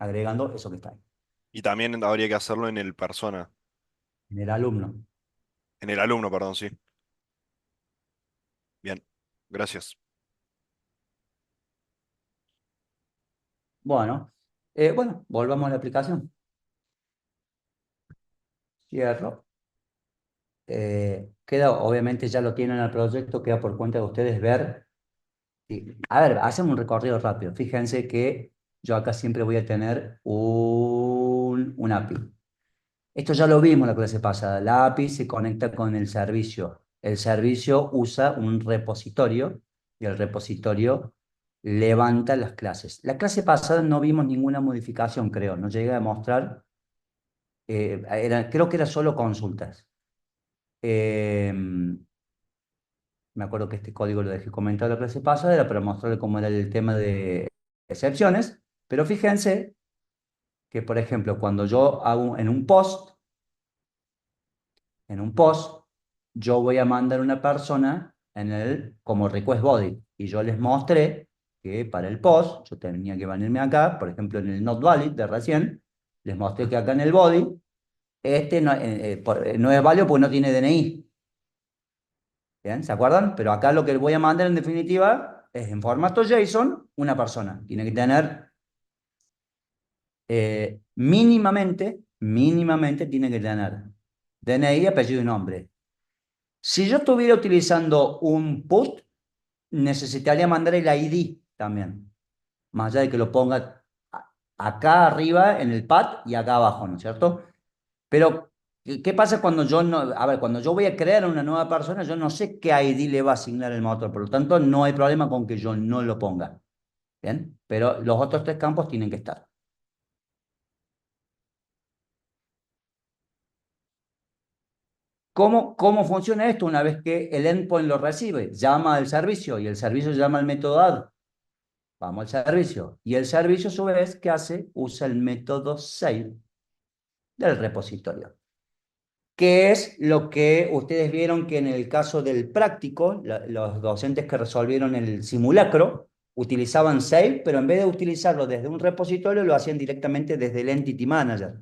Agregando eso que está ahí, Y también habría que hacerlo en el persona, en el alumno. en el alumno, perdón, sí. Bien, gracias. Bueno, volvamos a la aplicación. Cierro. Queda, obviamente ya lo tienen el proyecto, queda por cuenta de ustedes ver. A ver, hacemos un recorrido rápido. Fíjense que yo acá siempre voy a tener un API. Esto ya lo vimos la clase pasada. La API se conecta con el servicio. El servicio usa un repositorio y el repositorio levanta las clases. La clase pasada no vimos ninguna modificación, creo. No llegué a mostrar. Creo que era solo consultas. Eh, Me acuerdo que este código lo dejé comentado la clase pasada, era para mostrarle cómo era el tema de excepciones, pero fíjense que, por ejemplo, cuando yo hago en un post, yo voy a mandar una persona como request body, y yo les mostré que para el post, yo tenía que venirme acá, por ejemplo, en el not valid de recién, les mostré que acá en el body, este no es válido porque no tiene DNI. ¿Bien? ¿Se acuerdan? Pero acá lo que voy a mandar en definitiva es en formato JSON una persona. Tiene que tener mínimamente tiene que tener DNI, apellido y nombre. Si yo estuviera utilizando un put, necesitaría mandar el ID también. Más allá de que lo ponga acá arriba en el pad y acá abajo, ¿no es cierto? Pero, ¿qué pasa cuando yo no, a ver, cuando yo voy a crear una nueva persona, yo no sé qué ID le va a asignar el motor, por lo tanto, no hay problema con que yo no lo ponga, ¿bien? Pero los otros tres campos tienen que estar. ¿Cómo funciona esto una vez que el endpoint lo recibe? Llama al servicio y el servicio llama al método add. Vamos al servicio. Y el servicio, a su vez, ¿qué hace? Usa el método save del repositorio. ¿Qué es lo que ustedes vieron que en el caso del práctico, los docentes que resolvieron el simulacro utilizaban Save, pero en vez de utilizarlo desde un repositorio, lo hacían directamente desde el Entity Manager?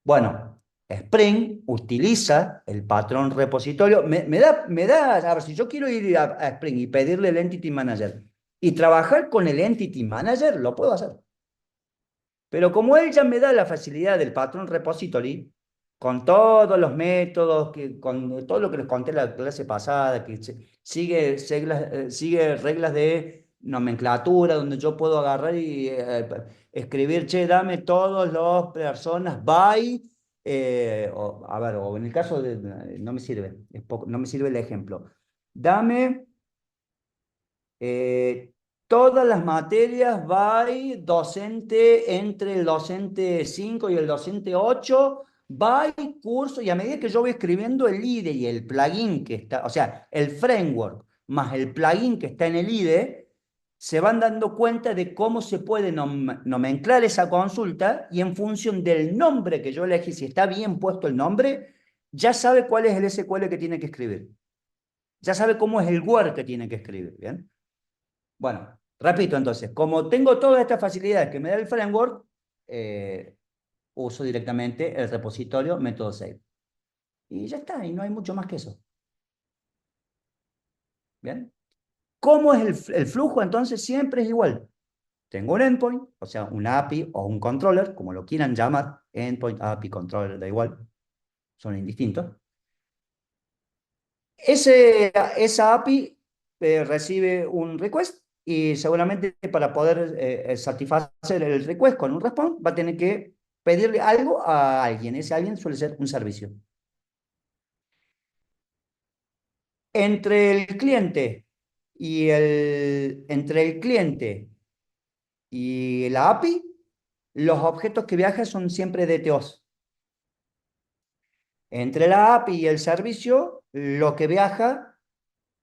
Bueno, Spring utiliza el patrón repositorio. A ver, si yo quiero ir a Spring y pedirle el Entity Manager y trabajar con el Entity Manager, lo puedo hacer. Pero como él ya me da la facilidad del patrón repository, con todos los métodos, con todo lo que les conté la clase pasada, que sigue reglas de nomenclatura, donde yo puedo agarrar y escribir, che, dame todos los personas by, a ver, o en el caso no me sirve, no me sirve el ejemplo. Dame todas las materias by docente entre el docente 5 y el docente 8, by curso, y a medida que yo voy escribiendo el IDE y el plugin que está, o sea, el framework más el plugin que está en el IDE, se van dando cuenta de cómo se puede nomenclar esa consulta y en función del nombre que yo elegí, si está bien puesto el nombre, ya sabe cuál es el SQL que tiene que escribir. Ya sabe cómo es el Word que tiene que escribir, ¿bien? Bueno, repito entonces, como tengo todas estas facilidades que me da el framework, uso directamente el repositorio método save. Y ya está, y no hay mucho más que eso. ¿Bien? ¿Cómo es el flujo? Entonces siempre es igual. Tengo un endpoint, o sea, un API o un controller, como lo quieran llamar, endpoint, API, controller, da igual, son indistintos. Esa API recibe un request y seguramente para poder satisfacer el request con un response va a tener que pedirle algo a alguien. Ese alguien suele ser un servicio. Entre el cliente y la API, los objetos que viajan son siempre DTOs. Entre la API y el servicio, lo que viaja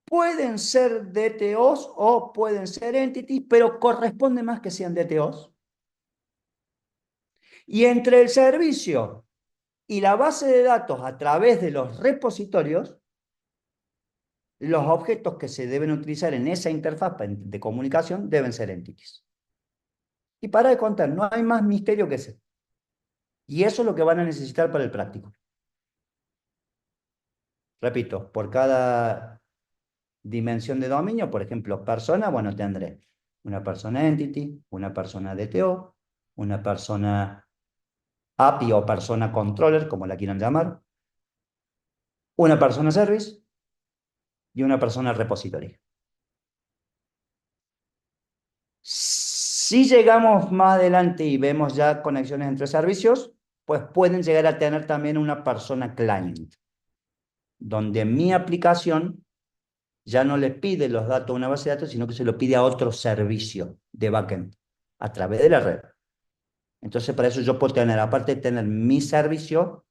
pueden ser DTOs o pueden ser entities, pero corresponde más que sean DTOs. Y entre el servicio y la base de datos a través de los repositorios, los objetos que se deben utilizar en esa interfaz de comunicación deben ser entities. Y para de contar, no hay más misterio que ese. Y eso es lo que van a necesitar para el práctico. Repito, por cada dimensión de dominio, por ejemplo, persona, bueno, tendré una persona entity, una persona DTO, una persona API o persona controller, como la quieran llamar, una persona service y una persona repository. Si llegamos más adelante y vemos ya conexiones entre servicios, pues pueden llegar a tener también una persona client, donde mi aplicación ya no le pide los datos a una base de datos, sino que se lo pide a otro servicio de backend a través de la red. Entonces, para eso yo puedo tener, aparte de tener mi servicio,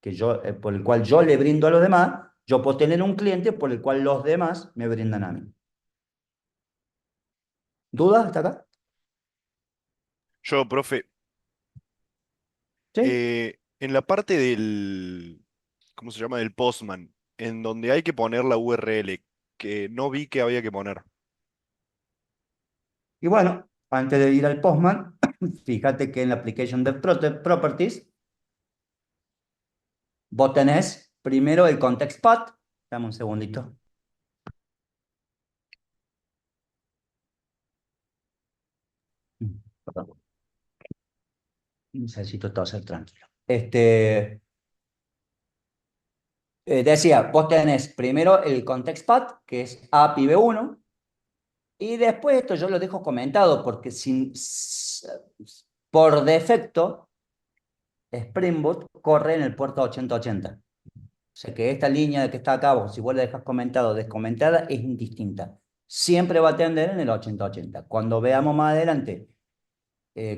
que por el cual yo le brindo a los demás, yo puedo tener un cliente por el cual los demás me brindan a mí. ¿Dudas hasta acá? Yo, profe, ¿Sí? en la parte del, ¿cómo se llama? Del Postman, en donde hay que poner la URL, que no vi que había que poner. Y bueno, antes de ir al Postman, fíjate que en la Application Dev Properties, vos tenés primero el context path. Dame un segundito. Perdón. Necesito toser tranquilo. Decía, vos tenés primero el context path, que es API v1, y después esto yo lo dejo comentado, porque por defecto, Spring Boot corre en el puerto 8080. O sea que esta línea que está acá, vos, si vos la dejas comentado o descomentada, es indistinta. Siempre va a atender en el 8080. Cuando veamos más adelante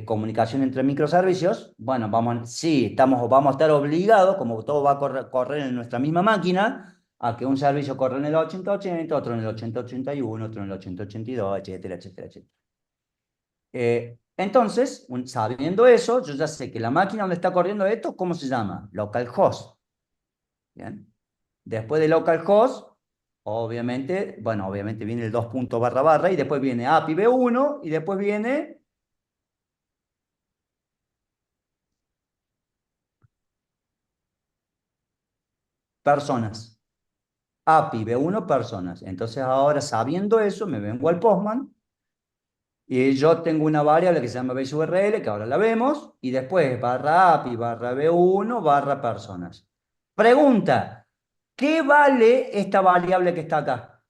comunicación entre microservicios, bueno, sí, vamos a estar obligados, como todo va a correr en nuestra misma máquina, a que un servicio corra en el 8080, otro en el 8081, otro en el 8082, etcétera, etcétera, etcétera. Entonces, sabiendo eso, yo ya sé que la máquina donde está corriendo esto, ¿cómo se llama? Localhost. ¿Bien? Después de localhost, obviamente viene el 2 punto barra barra y después viene API v1 y después viene personas. API v1 personas. Entonces ahora sabiendo eso, me vengo al Postman y yo tengo una variable que se llama baseURL, que ahora la vemos, y después barra API, barra v1, barra personas. Pregunta, ¿qué vale esta variable que está acá?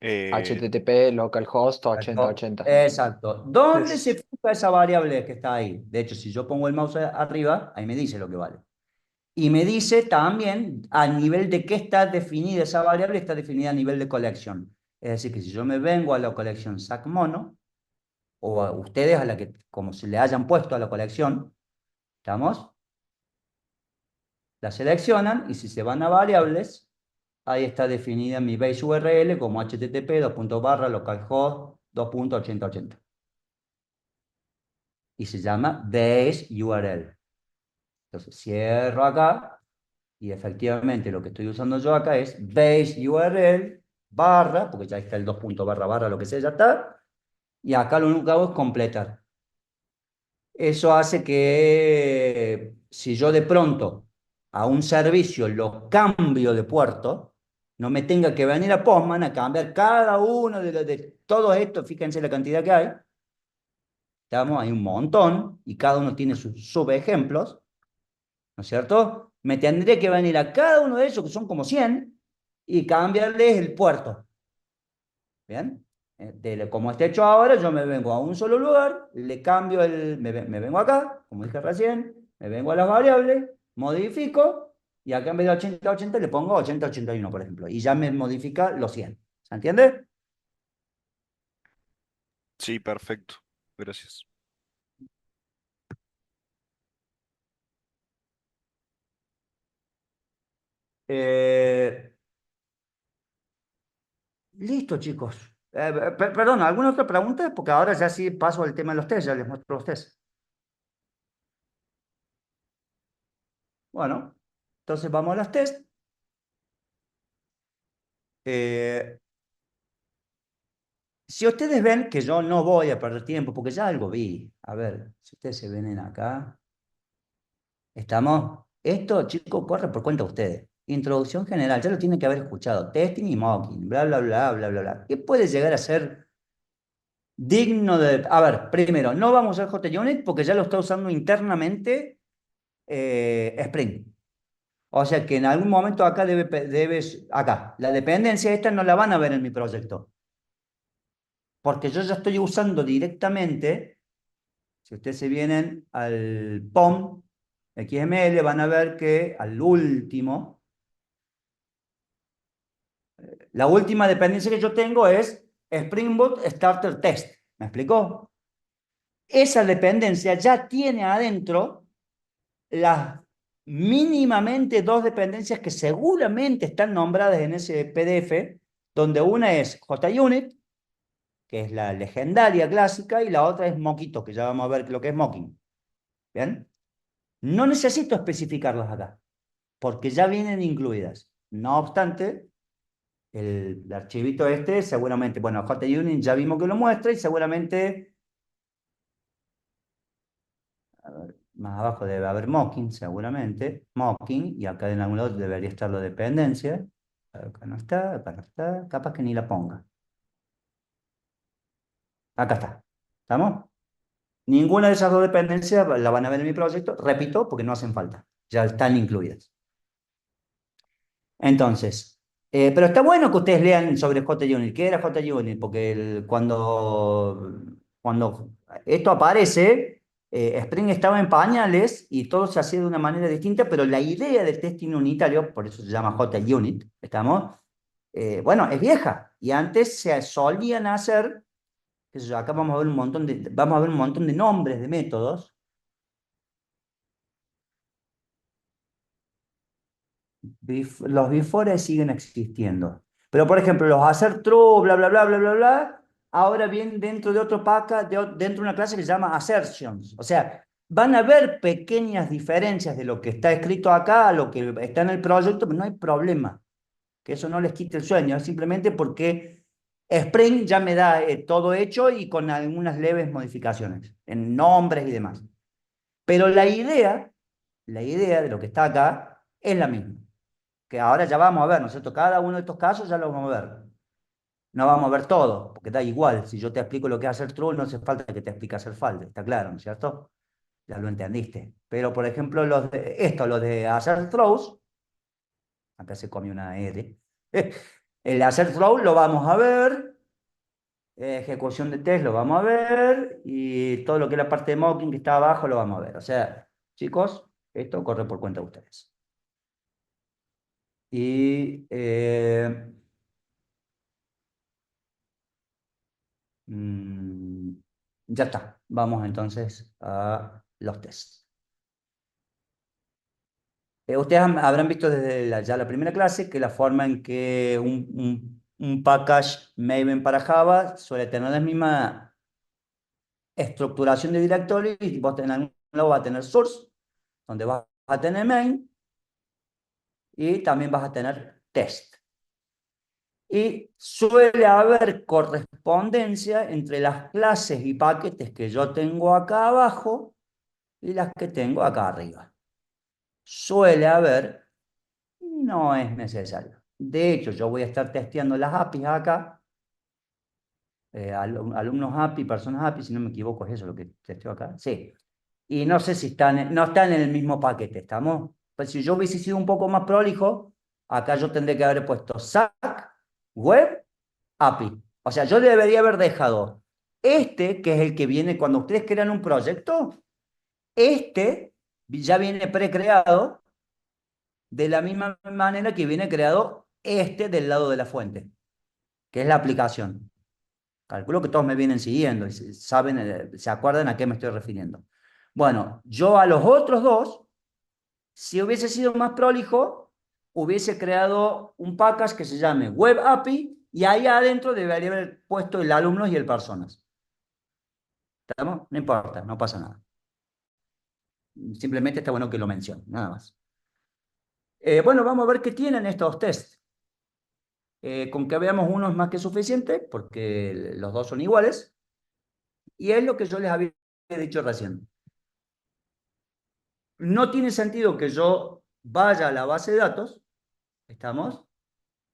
HTTP localhost 8080. Exacto. ¿Dónde Es- se fija esa variable que está ahí? De hecho, si yo pongo el mouse arriba, ahí me dice lo que vale. Y me dice también a nivel de qué está definida esa variable, está definida a nivel de colección. Es decir, que si yo me vengo a la colección SACMono, o a ustedes a la que, como se le hayan puesto a la colección, ¿estamos? La seleccionan y si se van a variables, ahí está definida mi base URL como http localhost 2.8080. Y se llama base URL. Entonces cierro acá y efectivamente lo que estoy usando yo acá es base URL barra, porque ya está el 2 barra barra, lo que sea, ya está. Y acá lo único que hago es completar. Eso hace que si yo de pronto a un servicio lo cambio de puerto, no me tenga que venir a Postman a cambiar cada uno de todo esto, fíjense la cantidad que hay, ¿estamos? Hay un montón y cada uno tiene sus subejemplos, ¿no es cierto? Me tendré que venir a cada uno de ellos, que son como 100, y cambiarles el puerto. ¿Bien? Como está hecho ahora, yo me vengo a un solo lugar, le cambio me vengo acá, como dije recién, me vengo a las variables, modifico, y acá en vez de 80-80 le pongo 80-81, por ejemplo, y ya me modifica los 100. ¿Se entiende? Sí, perfecto. Gracias. Eh, listo, chicos. Perdón, ¿alguna otra pregunta? Porque ahora ya sí paso al tema de los test, ya les muestro los test. Bueno, entonces vamos a los test. Eh, Si ustedes ven que yo no voy a perder tiempo, porque ya algo vi. A ver, si ustedes se ven acá, estamos. Esto, chicos, corre por cuenta de ustedes. Introducción general, ya lo tienen que haber escuchado. Testing y mocking, bla, bla, bla, bla, bla, bla. ¿Qué puede llegar a ser digno de. A ver, primero, no vamos a usar JUnit porque ya lo está usando internamente Spring. O sea que en algún momento acá debes. Acá, la dependencia esta no la van a ver en mi proyecto. Porque yo ya estoy usando directamente. Si ustedes se vienen al POM XML, van a ver que al último, la última dependencia que yo tengo es Spring Boot Starter Test. ¿Me explicó? Esa dependencia ya tiene adentro las mínimamente dos dependencias que seguramente están nombradas en ese PDF, donde una es JUnit, que es la legendaria clásica, y la otra es Mockito, que ya vamos a ver lo que es Mocking. ¿Bien? No necesito especificarlas acá, porque ya vienen incluidas. No obstante, el archivito este seguramente, bueno, JUnit ya vimos que lo muestra y seguramente, a ver, más abajo debe haber mocking, seguramente, mocking, y acá en algún lado debería estar la dependencia. Acá no está, capaz que ni la ponga. Acá está, ¿estamos? Ninguna de esas dos dependencias la van a ver en mi proyecto, repito, porque no hacen falta, ya están incluidas. Entonces, pero está bueno que ustedes lean sobre JUnit. ¿Qué era JUnit? Porque cuando esto aparece, Spring estaba en pañales y todo se hacía de una manera distinta, pero la idea del testing unitario, por eso se llama JUnit, ¿estamos? Bueno, es vieja. Y antes se solían hacer, qué sé yo, acá vamos a ver un montón de nombres de métodos. Los befores siguen existiendo. Pero, por ejemplo, los hacer true, bla, bla, bla, bla, bla, bla, ahora vienen dentro de otro paca, dentro de una clase que se llama assertions. O sea, van a haber pequeñas diferencias de lo que está escrito acá a lo que está en el proyecto, pero no hay problema. Que eso no les quite el sueño, es simplemente porque Spring ya me da todo hecho y con algunas leves modificaciones en nombres y demás. Pero la idea de lo que está acá es la misma, que ahora ya vamos a ver, ¿no es cierto? Cada uno de estos casos ya lo vamos a ver. No vamos a ver todo, porque da igual. Si yo te explico lo que es hacer true, no hace falta que te explique hacer false, está claro, ¿no es cierto? Ya lo entendiste. Pero, por ejemplo, los de hacer throws, acá se come una R, el hacer throw lo vamos a ver, ejecución de test lo vamos a ver, y todo lo que es la parte de mocking que está abajo lo vamos a ver. O sea, chicos, esto corre por cuenta de ustedes. Y Mm, ya está. Vamos entonces a los tests. Ustedes habrán visto desde ya la primera clase que la forma en que un package Maven para Java suele tener la misma estructuración de directorio y vos en algún lado vas a tener source, donde vas a tener main y también vas a tener test. Y suele haber correspondencia entre las clases y paquetes que yo tengo acá abajo y las que tengo acá arriba. Suele haber, no es necesario. De hecho, yo voy a estar testeando las APIs acá, alumnos API, personas API, si no me equivoco, es eso lo que testeo acá. Sí. Y no sé si no están en el mismo paquete, ¿estamos? Pues si yo hubiese sido un poco más prolijo, acá yo tendría que haber puesto SAC, web, API. O sea, yo debería haber dejado este, que es el que viene cuando ustedes crean un proyecto, este ya viene precreado de la misma manera que viene creado este del lado de la fuente, que es la aplicación. Calculo que todos me vienen siguiendo y saben, se acuerdan a qué me estoy refiriendo. Bueno, yo a los otros dos, si hubiese sido más prolijo, hubiese creado un package que se llame Web API y ahí adentro debería haber puesto el alumnos y el personas. ¿Estamos? No importa, no pasa nada. Simplemente está bueno que lo mencione, nada más. Bueno, vamos a ver qué tienen estos tests. Con que veamos uno es más que suficiente, porque los dos son iguales. Y es lo que yo les había dicho recién. No tiene sentido que yo vaya a la base de datos, ¿estamos?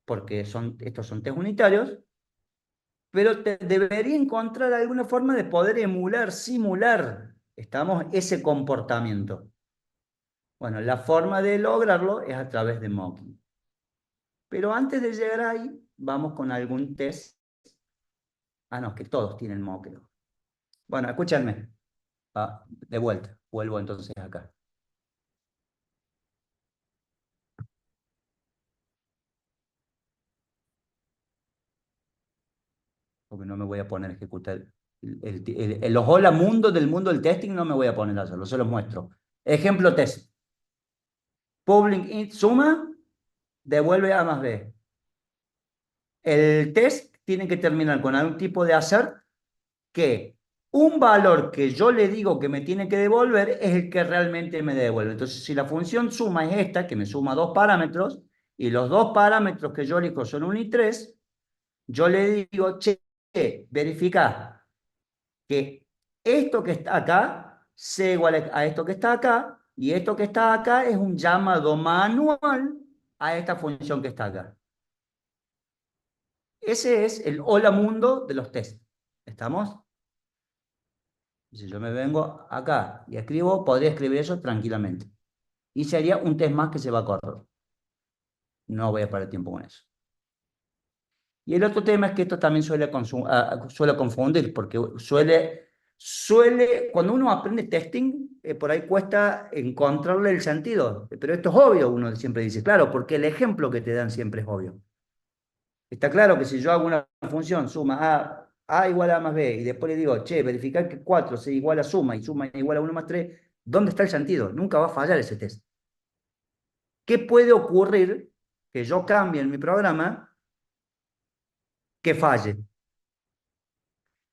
Porque estos son test unitarios, pero debería encontrar alguna forma de poder emular, simular, ¿estamos? Ese comportamiento. Bueno, la forma de lograrlo es a través de mocking. Pero antes de llegar ahí, vamos con algún test. Ah, no, que todos tienen mock. Bueno, escúchenme. De vuelta, vuelvo entonces acá. Porque no me voy a poner a ejecutar los hola mundo del mundo del testing, no me voy a poner a hacerlo, se los muestro. Ejemplo test. Public int suma, devuelve A más B. El test tiene que terminar con algún tipo de hacer que un valor que yo le digo que me tiene que devolver es el que realmente me devuelve. Entonces, si la función suma es esta, que me suma dos parámetros, y los dos parámetros que yo elijo son 1 y 3, yo le digo, che, verifica que esto que está acá sea igual a esto que está acá, y esto que está acá es un llamado manual a esta función que está acá. Ese es el hola mundo de los tests. ¿Estamos? Si yo me vengo acá y escribo, podría escribir eso tranquilamente. Y sería un test más que se va a correr. No voy a perder tiempo con eso. Y el otro tema es que esto también suele confundir, porque cuando uno aprende testing, por ahí cuesta encontrarle el sentido. Pero esto es obvio, uno siempre dice, claro, porque el ejemplo que te dan siempre es obvio. Está claro que si yo hago una función, suma A igual a más B, y después le digo, che, verificar que 4 sea igual a suma y suma igual a 1 más 3, ¿dónde está el sentido? Nunca va a fallar ese test. ¿Qué puede ocurrir que yo cambie en mi programa que falle?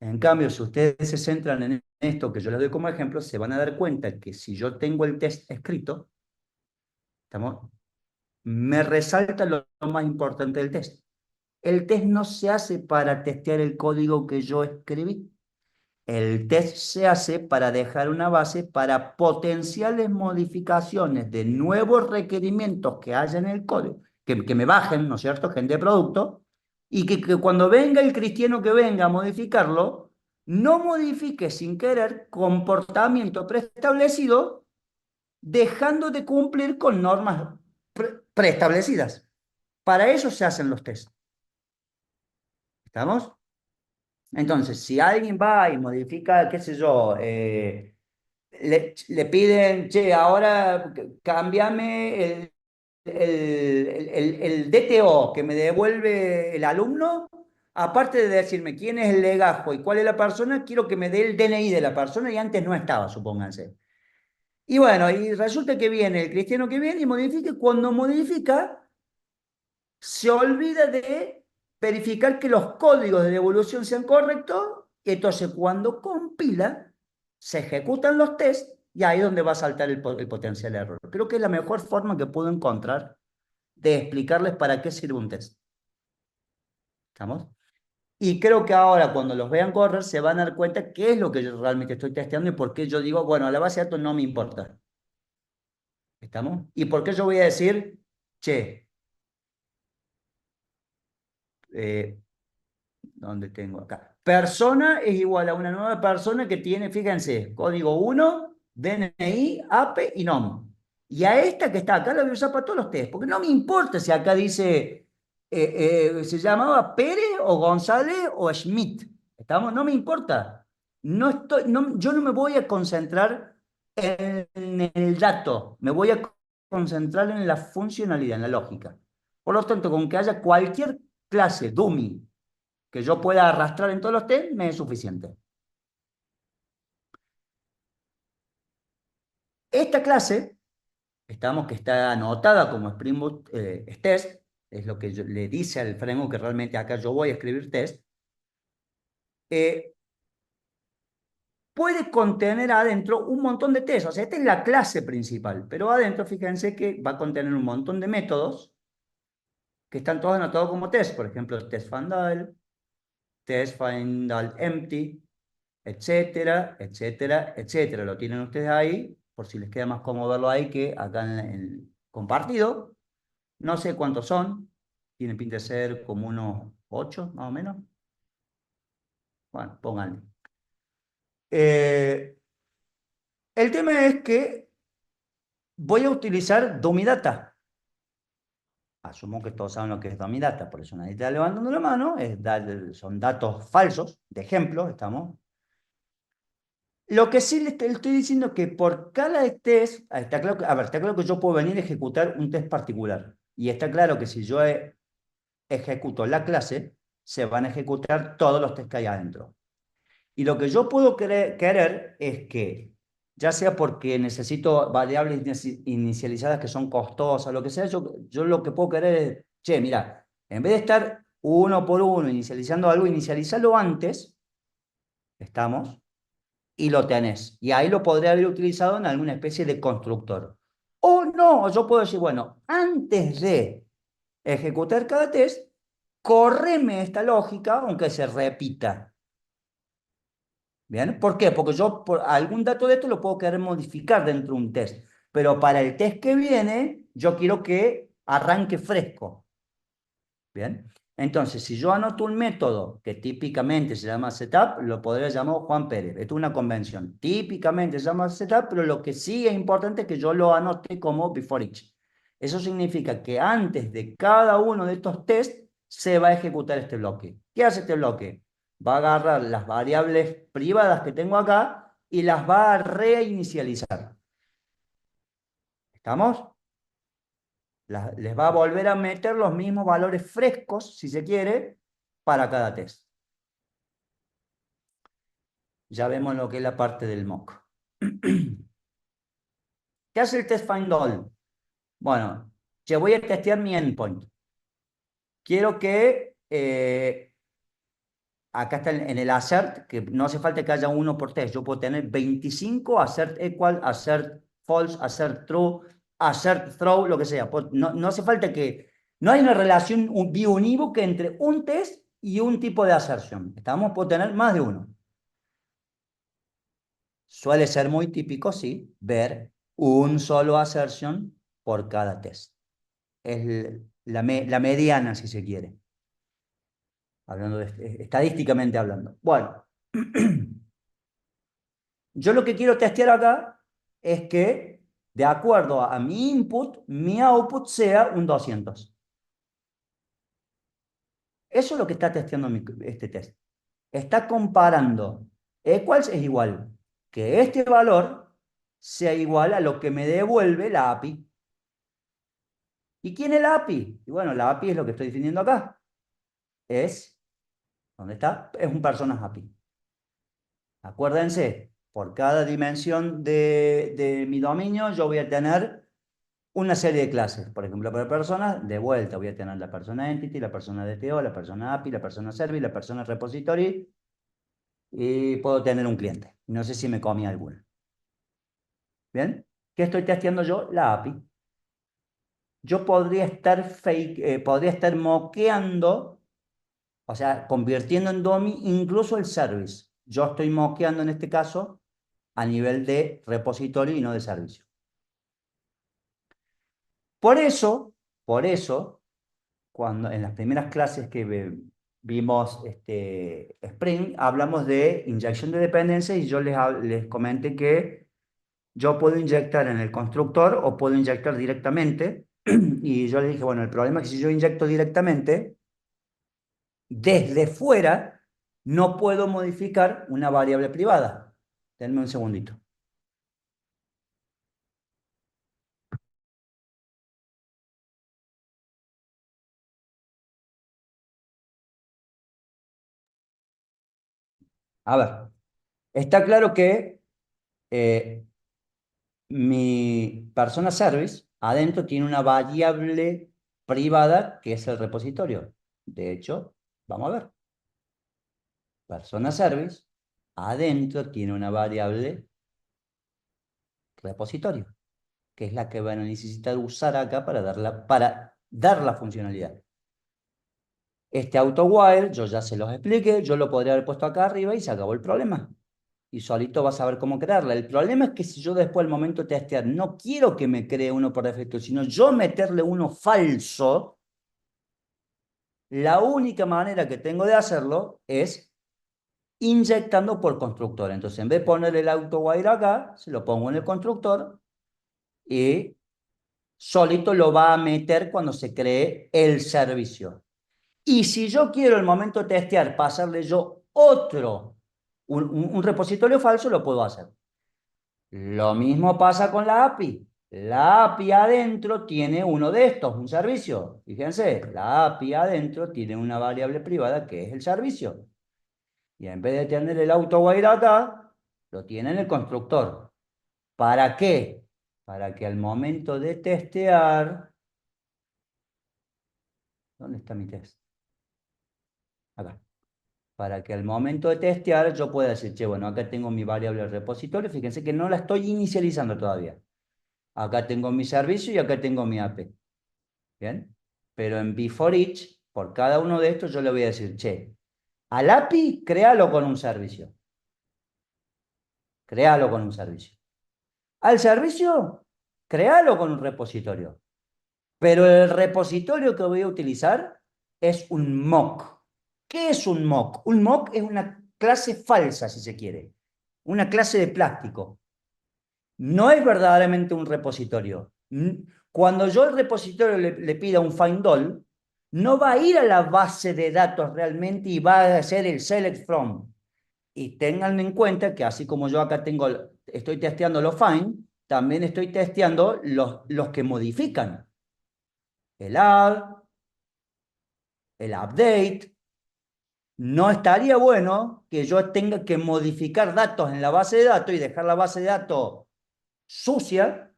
En cambio, si ustedes se centran en esto que yo les doy como ejemplo, se van a dar cuenta que si yo tengo el test escrito, me resalta lo más importante del test. El test no se hace para testear el código que yo escribí. El test se hace para dejar una base para potenciales modificaciones de nuevos requerimientos que haya en el código, que me bajen, ¿no es cierto?, gente de producto, y que cuando venga el cristiano que venga a modificarlo, no modifique sin querer comportamiento preestablecido, dejando de cumplir con normas preestablecidas. Para eso se hacen los tests. ¿Estamos? Entonces, si alguien va y modifica, qué sé yo, le piden, che, ahora cámbiame el DTO que me devuelve el alumno aparte de decirme quién es el legajo y cuál es la persona, quiero que me dé el DNI de la persona y antes no estaba, supónganse. Y bueno, y resulta que viene el cristiano que viene y modifica, y cuando modifica, se olvida de verificar que los códigos de devolución sean correctos, y entonces cuando compila, se ejecutan los tests y ahí es donde va a saltar el potencial error. Creo que es la mejor forma que puedo encontrar de explicarles para qué sirve un test. ¿Estamos? Y creo que ahora cuando los vean correr se van a dar cuenta qué es lo que yo realmente estoy testeando y por qué yo digo, bueno, la base de datos no me importa. ¿Estamos? ¿Y por qué yo voy a decir, che, ¿dónde tengo acá? Persona es igual a una nueva persona que tiene, fíjense, código 1, DNI, APE y NOM. Y a esta que está acá la voy a usar para todos los test, porque no me importa si acá dice, se llamaba Pérez o González o Schmidt. ¿Estamos? No me importa. No estoy, no, yo no me voy a concentrar en el dato, me voy a concentrar en la funcionalidad, en la lógica. Por lo tanto, con que haya cualquier clase dummy que yo pueda arrastrar en todos los test, me es suficiente. Esta clase, estamos que está anotada como Spring Boot test, es lo que le dice al framework que realmente acá yo voy a escribir test, puede contener adentro un montón de test. O sea, esta es la clase principal, pero adentro fíjense que va a contener un montón de métodos que están todos anotados como test. Por ejemplo, test findal, test findal empty, etcétera, etcétera, etcétera. Lo tienen ustedes ahí, por si les queda más cómodo verlo ahí que acá en el compartido. No sé cuántos son, tienen pinta de ser como unos 8 más o menos. Bueno, pónganle. El tema es que voy a utilizar dummy data. Asumo que todos saben lo que es dummy data, por eso nadie está levantando la mano. Son datos falsos, de ejemplo, estamos. Lo que sí le estoy diciendo es que por cada test, está claro que, a ver, está claro que yo puedo venir a ejecutar un test particular. Y está claro que si yo ejecuto la clase, se van a ejecutar todos los tests que hay adentro. Y lo que yo puedo querer es que, ya sea porque necesito variables inicializadas que son costosas, lo que sea, yo lo que puedo querer es, che, mira, en vez de estar uno por uno inicializando algo, inicializarlo antes, estamos, y lo tenés. Y ahí lo podría haber utilizado en alguna especie de constructor. O no, yo puedo decir, bueno, antes de ejecutar cada test, correme esta lógica aunque se repita. ¿Bien? ¿Por qué? Porque yo por algún dato de esto lo puedo querer modificar dentro de un test. Pero para el test que viene, yo quiero que arranque fresco. ¿Bien? Entonces, si yo anoto un método que típicamente se llama setup, lo podría llamar Juan Pérez. Esto es una convención. Típicamente se llama setup, pero lo que sí es importante es que yo lo anote como before each. Eso significa que antes de cada uno de estos tests se va a ejecutar este bloque. ¿Qué hace este bloque? Va a agarrar las variables privadas que tengo acá y las va a reinicializar. ¿Estamos? Les va a volver a meter los mismos valores frescos, si se quiere, para cada test. Ya vemos lo que es la parte del mock. ¿Qué hace el test find all? Bueno, yo voy a testear mi endpoint. Quiero que acá está en el assert, que no hace falta que haya uno por test. Yo puedo tener 25, assert equal, assert false, assert true, assert throw, lo que sea. No hace falta que... No hay una relación biunívoca entre un test y un tipo de assertion. Estamos por tener más de uno. Suele ser muy típico, sí, ver un solo assertion por cada test. Es la mediana, si se quiere. Hablando estadísticamente hablando. Bueno, yo lo que quiero testear acá es que, de acuerdo a mi input, mi output sea un 200. Eso es lo que está testeando este test. Está comparando equals es igual que este valor sea igual a lo que me devuelve la API. ¿Y quién es la API? Y bueno, la API es lo que estoy definiendo acá. Es ¿Dónde está? Es un personas API. Acuérdense, por cada dimensión de mi dominio yo voy a tener una serie de clases. Por ejemplo, para personas, de vuelta voy a tener la persona entity, la persona DTO, la persona API, la persona service, la persona repository y puedo tener un cliente. No sé si me comí alguna. ¿Bien? ¿Qué estoy testeando yo? La API. Yo podría estar moqueando, o sea, convirtiendo en dummy incluso el service. Yo estoy moqueando en este caso a nivel de repositorio y no de servicio. Por eso, cuando en las primeras clases que vimos Spring, hablamos de inyección de dependencias y yo les comenté que yo puedo inyectar en el constructor o puedo inyectar directamente. Y yo le dije, bueno, el problema es que si yo inyecto directamente, desde fuera no puedo modificar una variable privada. Denme un segundito. A ver, está claro que eh, mi persona service adentro tiene una variable privada que es el repositorio. De hecho, vamos a ver. Persona service adentro tiene una variable repositorio, que es la que van a necesitar usar acá para dar la funcionalidad. Este auto while, yo ya se los expliqué, yo lo podría haber puesto acá arriba y se acabó el problema. Y solito vas a ver cómo crearla. El problema es que si yo después al momento de testear no quiero que me cree uno por defecto, sino yo meterle uno falso, la única manera que tengo de hacerlo es inyectando por constructor. Entonces, en vez de poner el auto while acá, se lo pongo en el constructor y solito lo va a meter cuando se cree el servicio. Y si yo quiero el momento de testear pasarle yo un repositorio falso, lo puedo hacer. Lo mismo pasa con la API. La API adentro tiene uno de estos, un servicio. Fíjense, la API adentro tiene una variable privada que es el servicio. Y en vez de tener el AutoWire acá, lo tiene en el constructor. ¿Para qué? Para que al momento de testear... ¿Dónde está mi test? Acá. Para que al momento de testear yo pueda decir, che, bueno, acá tengo mi variable repositorio, fíjense que no la estoy inicializando todavía. Acá tengo mi servicio y acá tengo mi AP. ¿Bien? Pero en before each, por cada uno de estos yo le voy a decir, che, al API, créalo con un servicio. Créalo con un servicio. Al servicio, créalo con un repositorio. Pero el repositorio que voy a utilizar es un mock. ¿Qué es un mock? Un mock es una clase falsa, si se quiere. Una clase de plástico. No es verdaderamente un repositorio. Cuando yo al repositorio le pida un find all, no va a ir a la base de datos realmente y va a hacer el select from. Y tengan en cuenta que así como yo acá estoy testeando los find, también estoy testeando los que modifican. El add, el update. No estaría bueno que yo tenga que modificar datos en la base de datos y dejar la base de datos sucia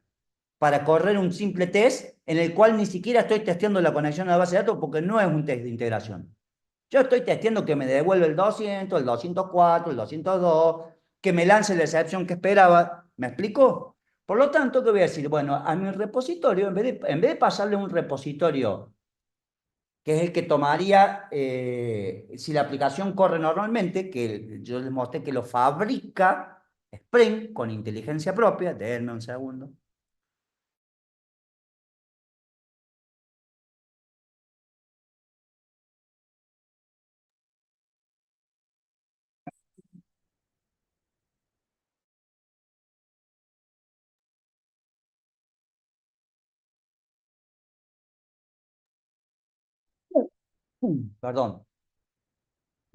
para correr un simple test en el cual ni siquiera estoy testeando la conexión a la base de datos porque no es un test de integración. Yo estoy testeando que me devuelva el 200, el 204, el 202, que me lance la excepción que esperaba. ¿Me explico? Por lo tanto, ¿qué voy a decir? Bueno, a mi repositorio, en vez de pasarle un repositorio que es el que tomaría, si la aplicación corre normalmente, que yo les mostré que lo fabrica Spring con inteligencia propia, denme un segundo. Perdón.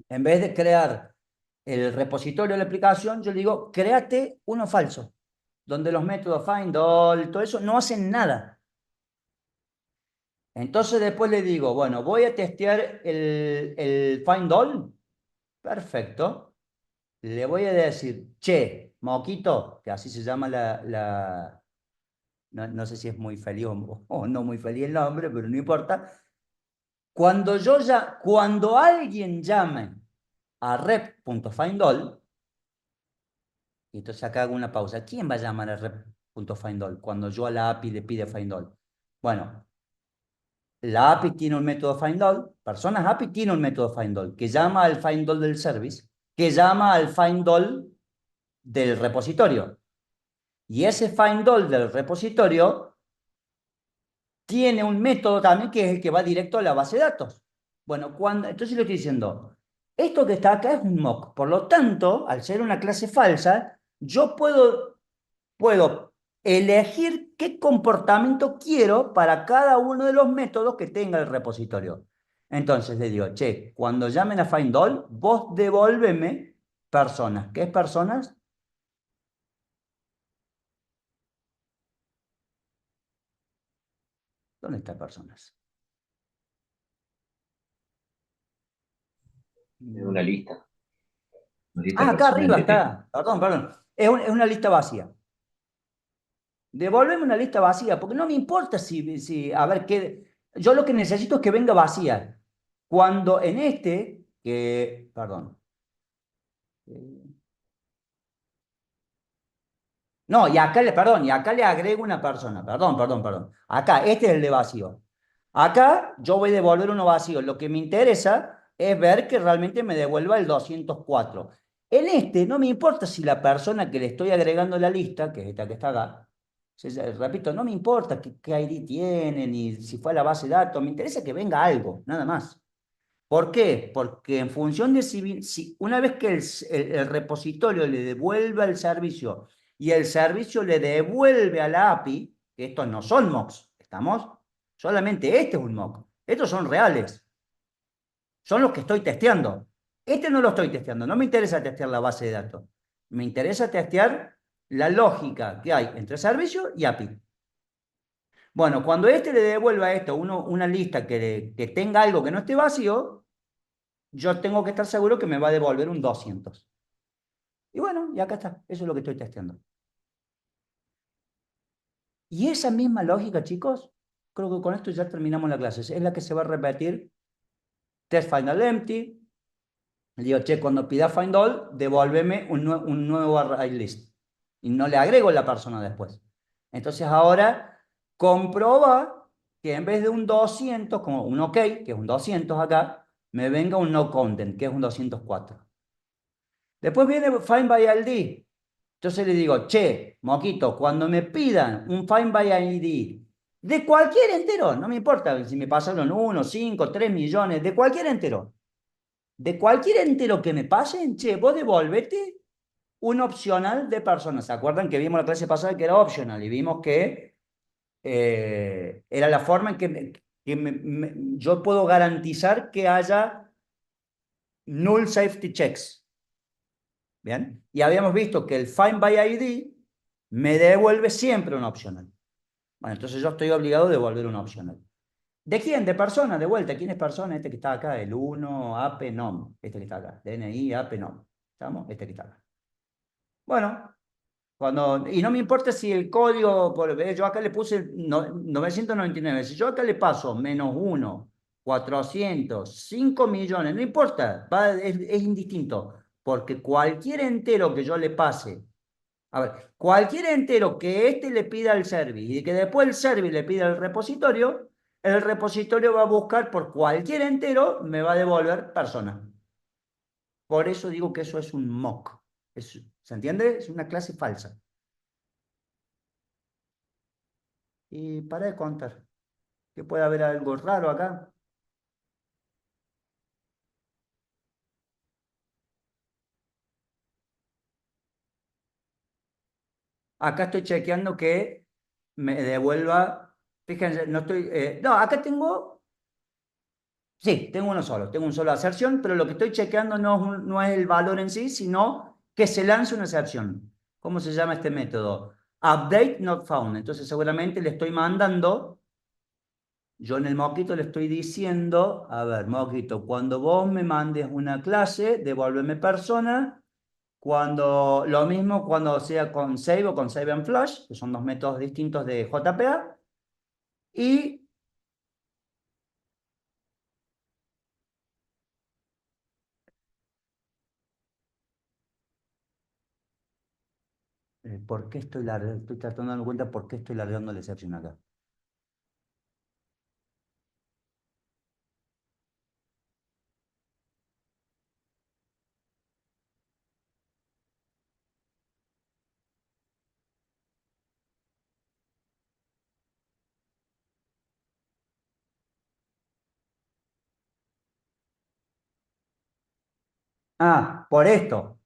En vez de crear el repositorio de la aplicación, yo le digo, créate uno falso, donde los métodos find all, todo eso, no hacen nada. Entonces después le digo, bueno, voy a testear el find all Perfecto. Le voy a decir, che, Moquito, que así se llama no sé si es muy feliz o no muy feliz el nombre, pero no importa. Cuando alguien llame a rep.findAll, y entonces acá hago una pausa, ¿quién va a llamar a rep.findAll cuando yo a la API le pide findAll? Bueno, la API tiene un método findAll, personas API tiene un método findAll que llama al findAll del service, que llama al findAll del repositorio. Y ese findAll del repositorio tiene un método también que es el que va directo a la base de datos. Bueno, entonces le estoy diciendo, esto que está acá es un mock. Por lo tanto, al ser una clase falsa, yo puedo elegir qué comportamiento quiero para cada uno de los métodos que tenga el repositorio. Entonces le digo, che, cuando llamen a findAll, vos devolveme personas. ¿Qué es personas? ¿Dónde está personas? Es una lista. Una lista de Acá personas arriba entity. está. Perdón. Es una lista vacía. Devolveme una lista vacía, porque no me importa a ver qué. Yo lo que necesito es que venga vacía. Cuando en perdón. No, y acá le agrego una persona. Perdón. Acá, este es el de vacío. Acá yo voy a devolver uno vacío. Lo que me interesa es ver que realmente me devuelva el 204. En este no me importa si la persona que le estoy agregando a la lista, que es esta que está acá, repito, no me importa qué ID tiene, ni si fue a la base de datos, me interesa que venga algo, nada más. ¿Por qué? Porque en función de si una vez que el repositorio le devuelve el servicio y el servicio le devuelve a la API, que estos no son mocks, ¿estamos? Solamente este es un mock. Estos son reales. Son los que estoy testeando. Este no lo estoy testeando. No me interesa testear la base de datos. Me interesa testear la lógica que hay entre servicio y API. Bueno, cuando este le devuelva a esto una lista que tenga algo que no esté vacío, yo tengo que estar seguro que me va a devolver un 200. Y bueno, y acá está. Eso es lo que estoy testeando. Y esa misma lógica, chicos, creo que con esto ya terminamos la clase. Es la que se va a repetir. Test final empty. Le digo, che, cuando pida findAll, devuélveme un nuevo array list. Y no le agrego la persona después. Entonces ahora comproba que en vez de un 200, como un OK, que es un 200 acá, me venga un no content, que es un 204. Después viene find by ID. Entonces le digo, che, Moquito, cuando me pidan un find by ID de cualquier entero, no me importa si me pasaron 1, 5, 3 millones, de cualquier entero. De cualquier entero que me pasen, che, vos devolvete un opcional de personas. ¿Se acuerdan que vimos la clase pasada que era optional? Y vimos que era la forma en que yo puedo garantizar que haya null safety checks. ¿Bien? Y habíamos visto que el find by ID me devuelve siempre un opcional. Bueno, entonces yo estoy obligado a devolver un opcional. ¿De quién? De persona, de vuelta. ¿Quién es persona? Este que está acá, el 1, AP, NOM. Este que está acá, DNI, AP, NOM. ¿Estamos? Este que está acá. Bueno, y no me importa si el código, yo acá le puse 999. Si yo acá le paso -1, 400, 5 millones, no importa, es indistinto. Porque cualquier entero que yo le pase, a ver, cualquier entero que este le pida al service y que después el service le pida al repositorio, el repositorio va a buscar por cualquier entero, me va a devolver persona. Por eso digo que eso es un mock. ¿Se entiende? Es una clase falsa. Y para de contar. Que puede haber algo raro acá. Acá estoy chequeando que me devuelva. Fíjense, no estoy. No, acá tengo. Sí, tengo uno solo. Tengo un solo aserción, pero lo que estoy chequeando no es el valor en sí, sino que se lance una excepción. ¿Cómo se llama este método? Update not found. Entonces seguramente le estoy mandando Yo en el Mockito le estoy diciendo, a ver, Mockito, cuando vos me mandes una clase, devuélveme persona. Cuando, lo mismo cuando sea con Save o con Save and Flash, que son dos métodos distintos de JPA. Y ¿por qué estoy largando? Estoy tratando de darme cuenta por qué estoy largando la excepción acá. Ah, por esto.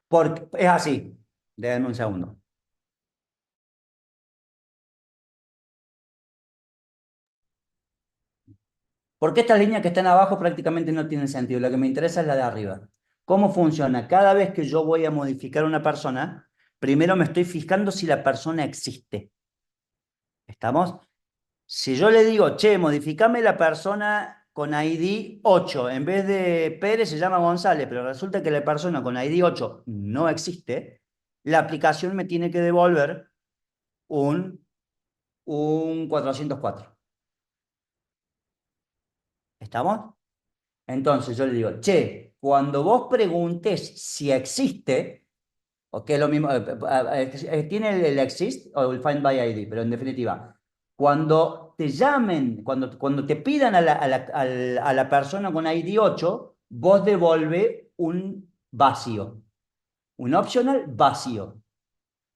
Porque es así. Déjenme un segundo. Porque estas líneas que están abajo prácticamente no tienen sentido. Lo que me interesa es la de arriba. ¿Cómo funciona? Cada vez que yo voy a modificar una persona, primero me estoy fijando si la persona existe. ¿Estamos? Si yo le digo, che, modificame la persona con ID 8, en vez de Pérez se llama González, pero resulta que la persona con ID 8 no existe, la aplicación me tiene que devolver un, un 404. ¿Estamos? Entonces yo le digo, che, cuando vos preguntes si existe, o que es lo mismo, tiene el exist o el find by ID, pero en definitiva, cuando te llamen, cuando te pidan a la persona con ID 8, vos devolve un vacío, un optional vacío.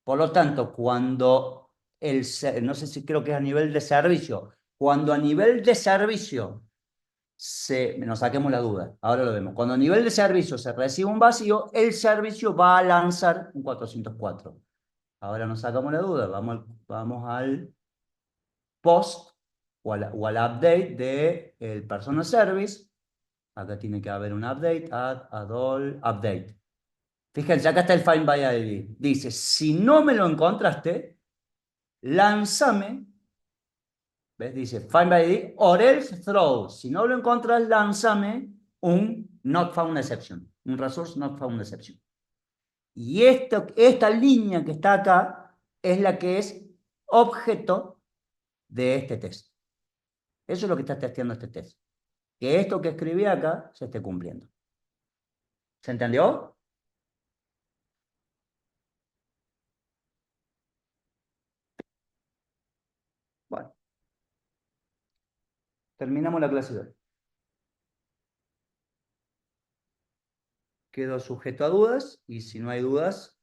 Por lo tanto, cuando no sé si creo que es a nivel de servicio, cuando a nivel de servicio nos saquemos la duda, ahora lo vemos. Cuando a nivel de servicio se recibe un vacío, el servicio va a lanzar un 404. Ahora nos sacamos la duda, vamos al post o al update del personal service. Acá tiene que haber un update, add all, update. Fíjense, acá está el find by ID. Dice, si no me lo encontraste, lánzame. ¿Ves? Dice find by ID or else throw. Si no lo encontras, lánzame un not found exception. Un resource not found exception. Y esta línea que está acá es la que es objeto de este test. Eso es lo que está testeando este test. Que esto que escribí acá se esté cumpliendo. ¿Se entendió? Bueno, terminamos la clase de hoy. Quedo sujeto a dudas y si no hay dudas,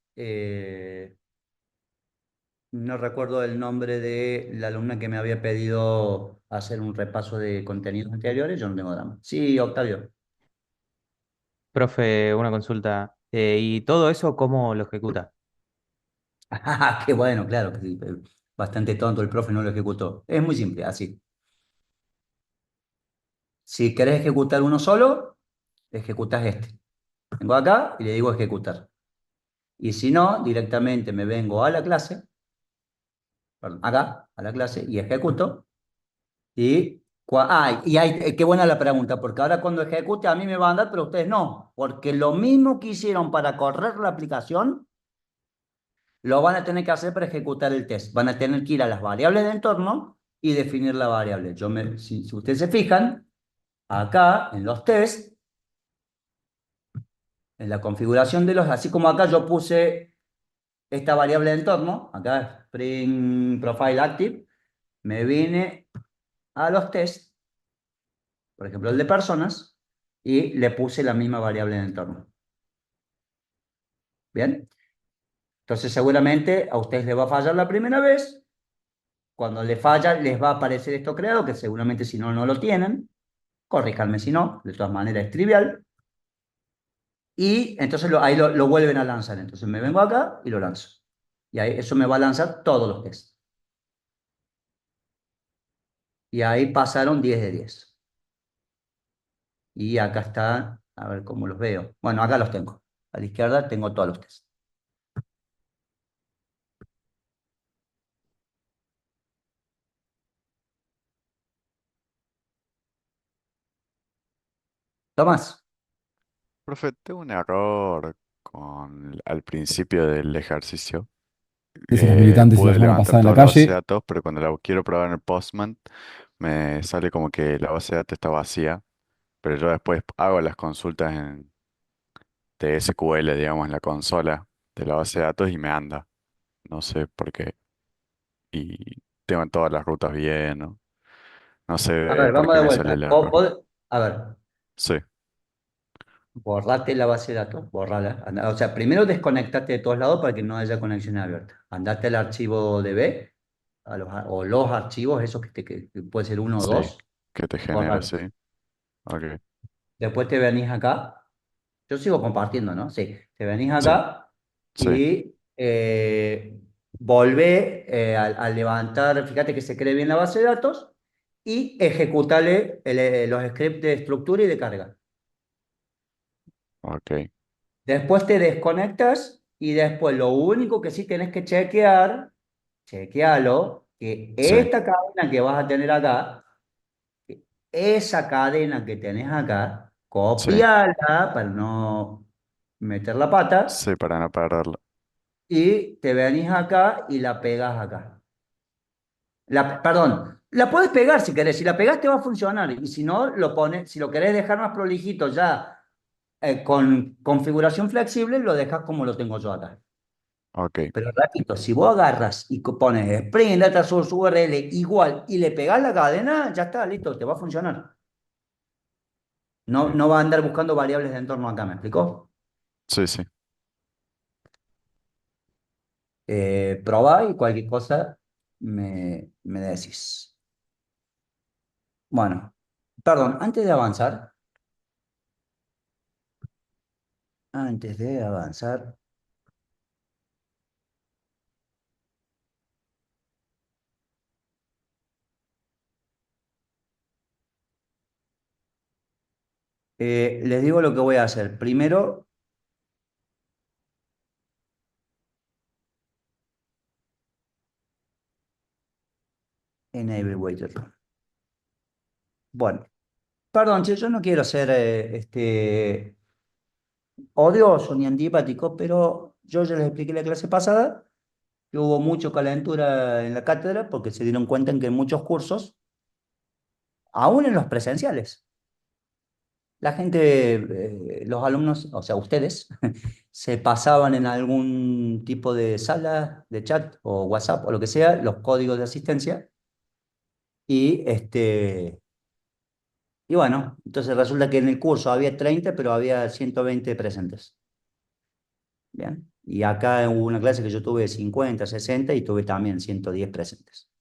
no recuerdo el nombre de la alumna que me había pedido hacer un repaso de contenidos anteriores, yo no tengo drama. Sí, Octavio. Profe, una consulta. ¿Y todo eso cómo lo ejecuta? Ah, qué bueno, claro que sí. Bastante tonto, el profe no lo ejecutó. Es muy simple, así. Si querés ejecutar uno solo, ejecutas este. Vengo acá y le digo ejecutar. Y si no, directamente me vengo a la clase, perdón, acá, a la clase, y ejecuto. Qué buena la pregunta, porque ahora cuando ejecute a mí me va a andar, pero ustedes no. Porque lo mismo que hicieron para correr la aplicación, lo van a tener que hacer para ejecutar el test. Van a tener que ir a las variables de entorno y definir la variable. Si ustedes se fijan, acá en los tests, en la configuración de los, así como acá yo puse esta variable de entorno, acá Spring Profile Active, me vine a los tests, por ejemplo el de personas, y le puse la misma variable de entorno. ¿Bien? Entonces seguramente a ustedes les va a fallar la primera vez. Cuando les falla, les va a aparecer esto creado, que seguramente si no, no lo tienen. Corríjanme si no, de todas maneras es trivial. Y entonces ahí lo vuelven a lanzar. Entonces me vengo acá y lo lanzo. Y ahí eso me va a lanzar todos los tests. Y ahí pasaron 10 de 10. Y acá está, a ver cómo los veo. Bueno, acá los tengo. A la izquierda tengo todos los tests. Tomás, Profe, tengo un error al principio del ejercicio. Dicen los militantes y la Pude semana levantar pasada en la toda la base de calle. datos, pero cuando la quiero probar en el Postman, me sale como que la base de datos está vacía. Pero yo después hago las consultas en TSQL, digamos, en la consola de la base de datos y me anda. No sé por qué. Y tengo todas las rutas bien, ¿no? No a sé ver, por vamos qué de me sale vuelta. el error. A ver, Sí, borrate la base de datos, borrala. O sea, primero desconectate de todos lados para que no haya conexión abierta. Andate al archivo DB, o los archivos, esos que puede ser uno o sí, dos, que te genera, borralo. sí. Ok, Después te venís acá. Yo sigo compartiendo, ¿no? Sí, te venís sí, acá sí, y volvé al levantar, fíjate que se cree bien la base de datos y ejecutale los scripts de estructura y de carga. ok, Después te desconectas y después lo único que sí tenés que chequear, chequealo, que sí, esta cadena que vas a tener acá, esa cadena que tenés acá, sí, copiala para no meter la pata sí, para no perderlo. y te venís acá y la pegas acá. Perdón, la puedes pegar si querés, si la pegaste va a funcionar y si no, lo pones, si lo querés dejar más prolijito ya con configuración flexible, lo dejas como lo tengo yo acá. Ok, Pero repito, si vos agarras y pones Spring Data Source URL igual y le pegás la cadena, ya está, listo, te va a funcionar. No, ok. no va a andar buscando variables de entorno acá, ¿me explicó? Sí, sí. Probá y cualquier cosa me decís. Bueno, perdón, antes de avanzar, les digo lo que voy a hacer. Primero, enable waiter. Bueno, perdón, che, yo no quiero ser odioso ni antipático, pero yo ya les expliqué la clase pasada que hubo mucha calentura en la cátedra porque se dieron cuenta en que en muchos cursos, aún en los presenciales, la gente, los alumnos, o sea, ustedes, se pasaban en algún tipo de sala de chat o WhatsApp o lo que sea, los códigos de asistencia y bueno, entonces resulta que en el curso había 30 pero había 120 presentes. Bien. Y acá hubo una clase que yo tuve 50 60 y tuve también 110 presentes.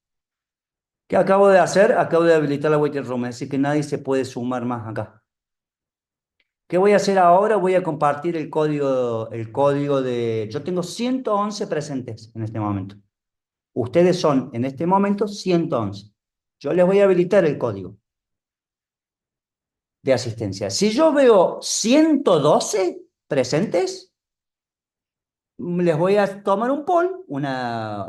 ¿Qué acabo de hacer? Acabo de habilitar la waiting room, así que nadie se puede sumar más acá. ¿Qué voy a hacer ahora? Voy a compartir el código de... Yo tengo 111 presentes en este momento. Ustedes son en este momento 111. Yo les voy a habilitar el código de asistencia. Si yo veo 112 presentes, les voy a tomar un poll,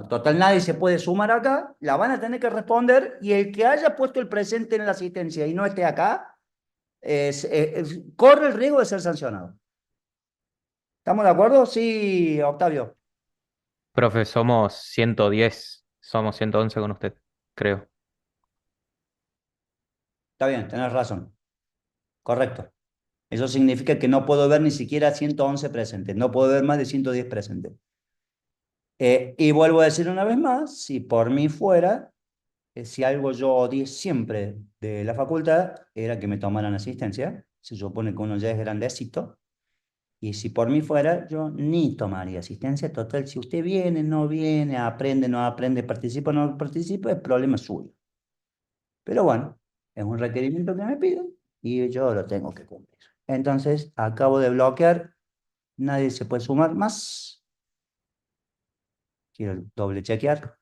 total nadie se puede sumar acá, la van a tener que responder y el que haya puesto el presente en la asistencia y no esté acá, corre el riesgo de ser sancionado. ¿Estamos de acuerdo? Sí, Octavio. Profe, somos 110, somos 111 con usted, creo. Está bien, tenés razón. Correcto. Eso significa que no puedo ver ni siquiera 111 presentes, no puedo ver más de 110 presentes. Y vuelvo a decir una vez más, si por mí fuera, si algo yo odié siempre de la facultad, era que me tomaran asistencia. Se supone que uno ya es grandecito. Y si por mí fuera, yo ni tomaría asistencia. Total, si usted viene, no viene, aprende, no aprende, participa, no participa, el problema es suyo. Pero bueno, es un requerimiento que me piden y yo lo tengo que cumplir. Entonces, acabo de bloquear, nadie se puede sumar más. Quiero doble chequear.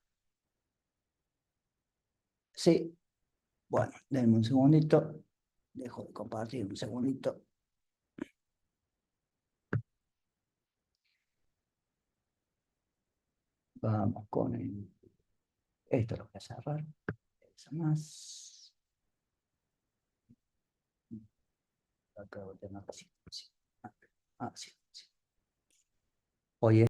Sí, bueno, denme un segundito. Dejo de compartir un segundito. Vamos con el... Esto lo voy a cerrar. Eso más. acá, sí, sí. Ah, sí, sí. Oye.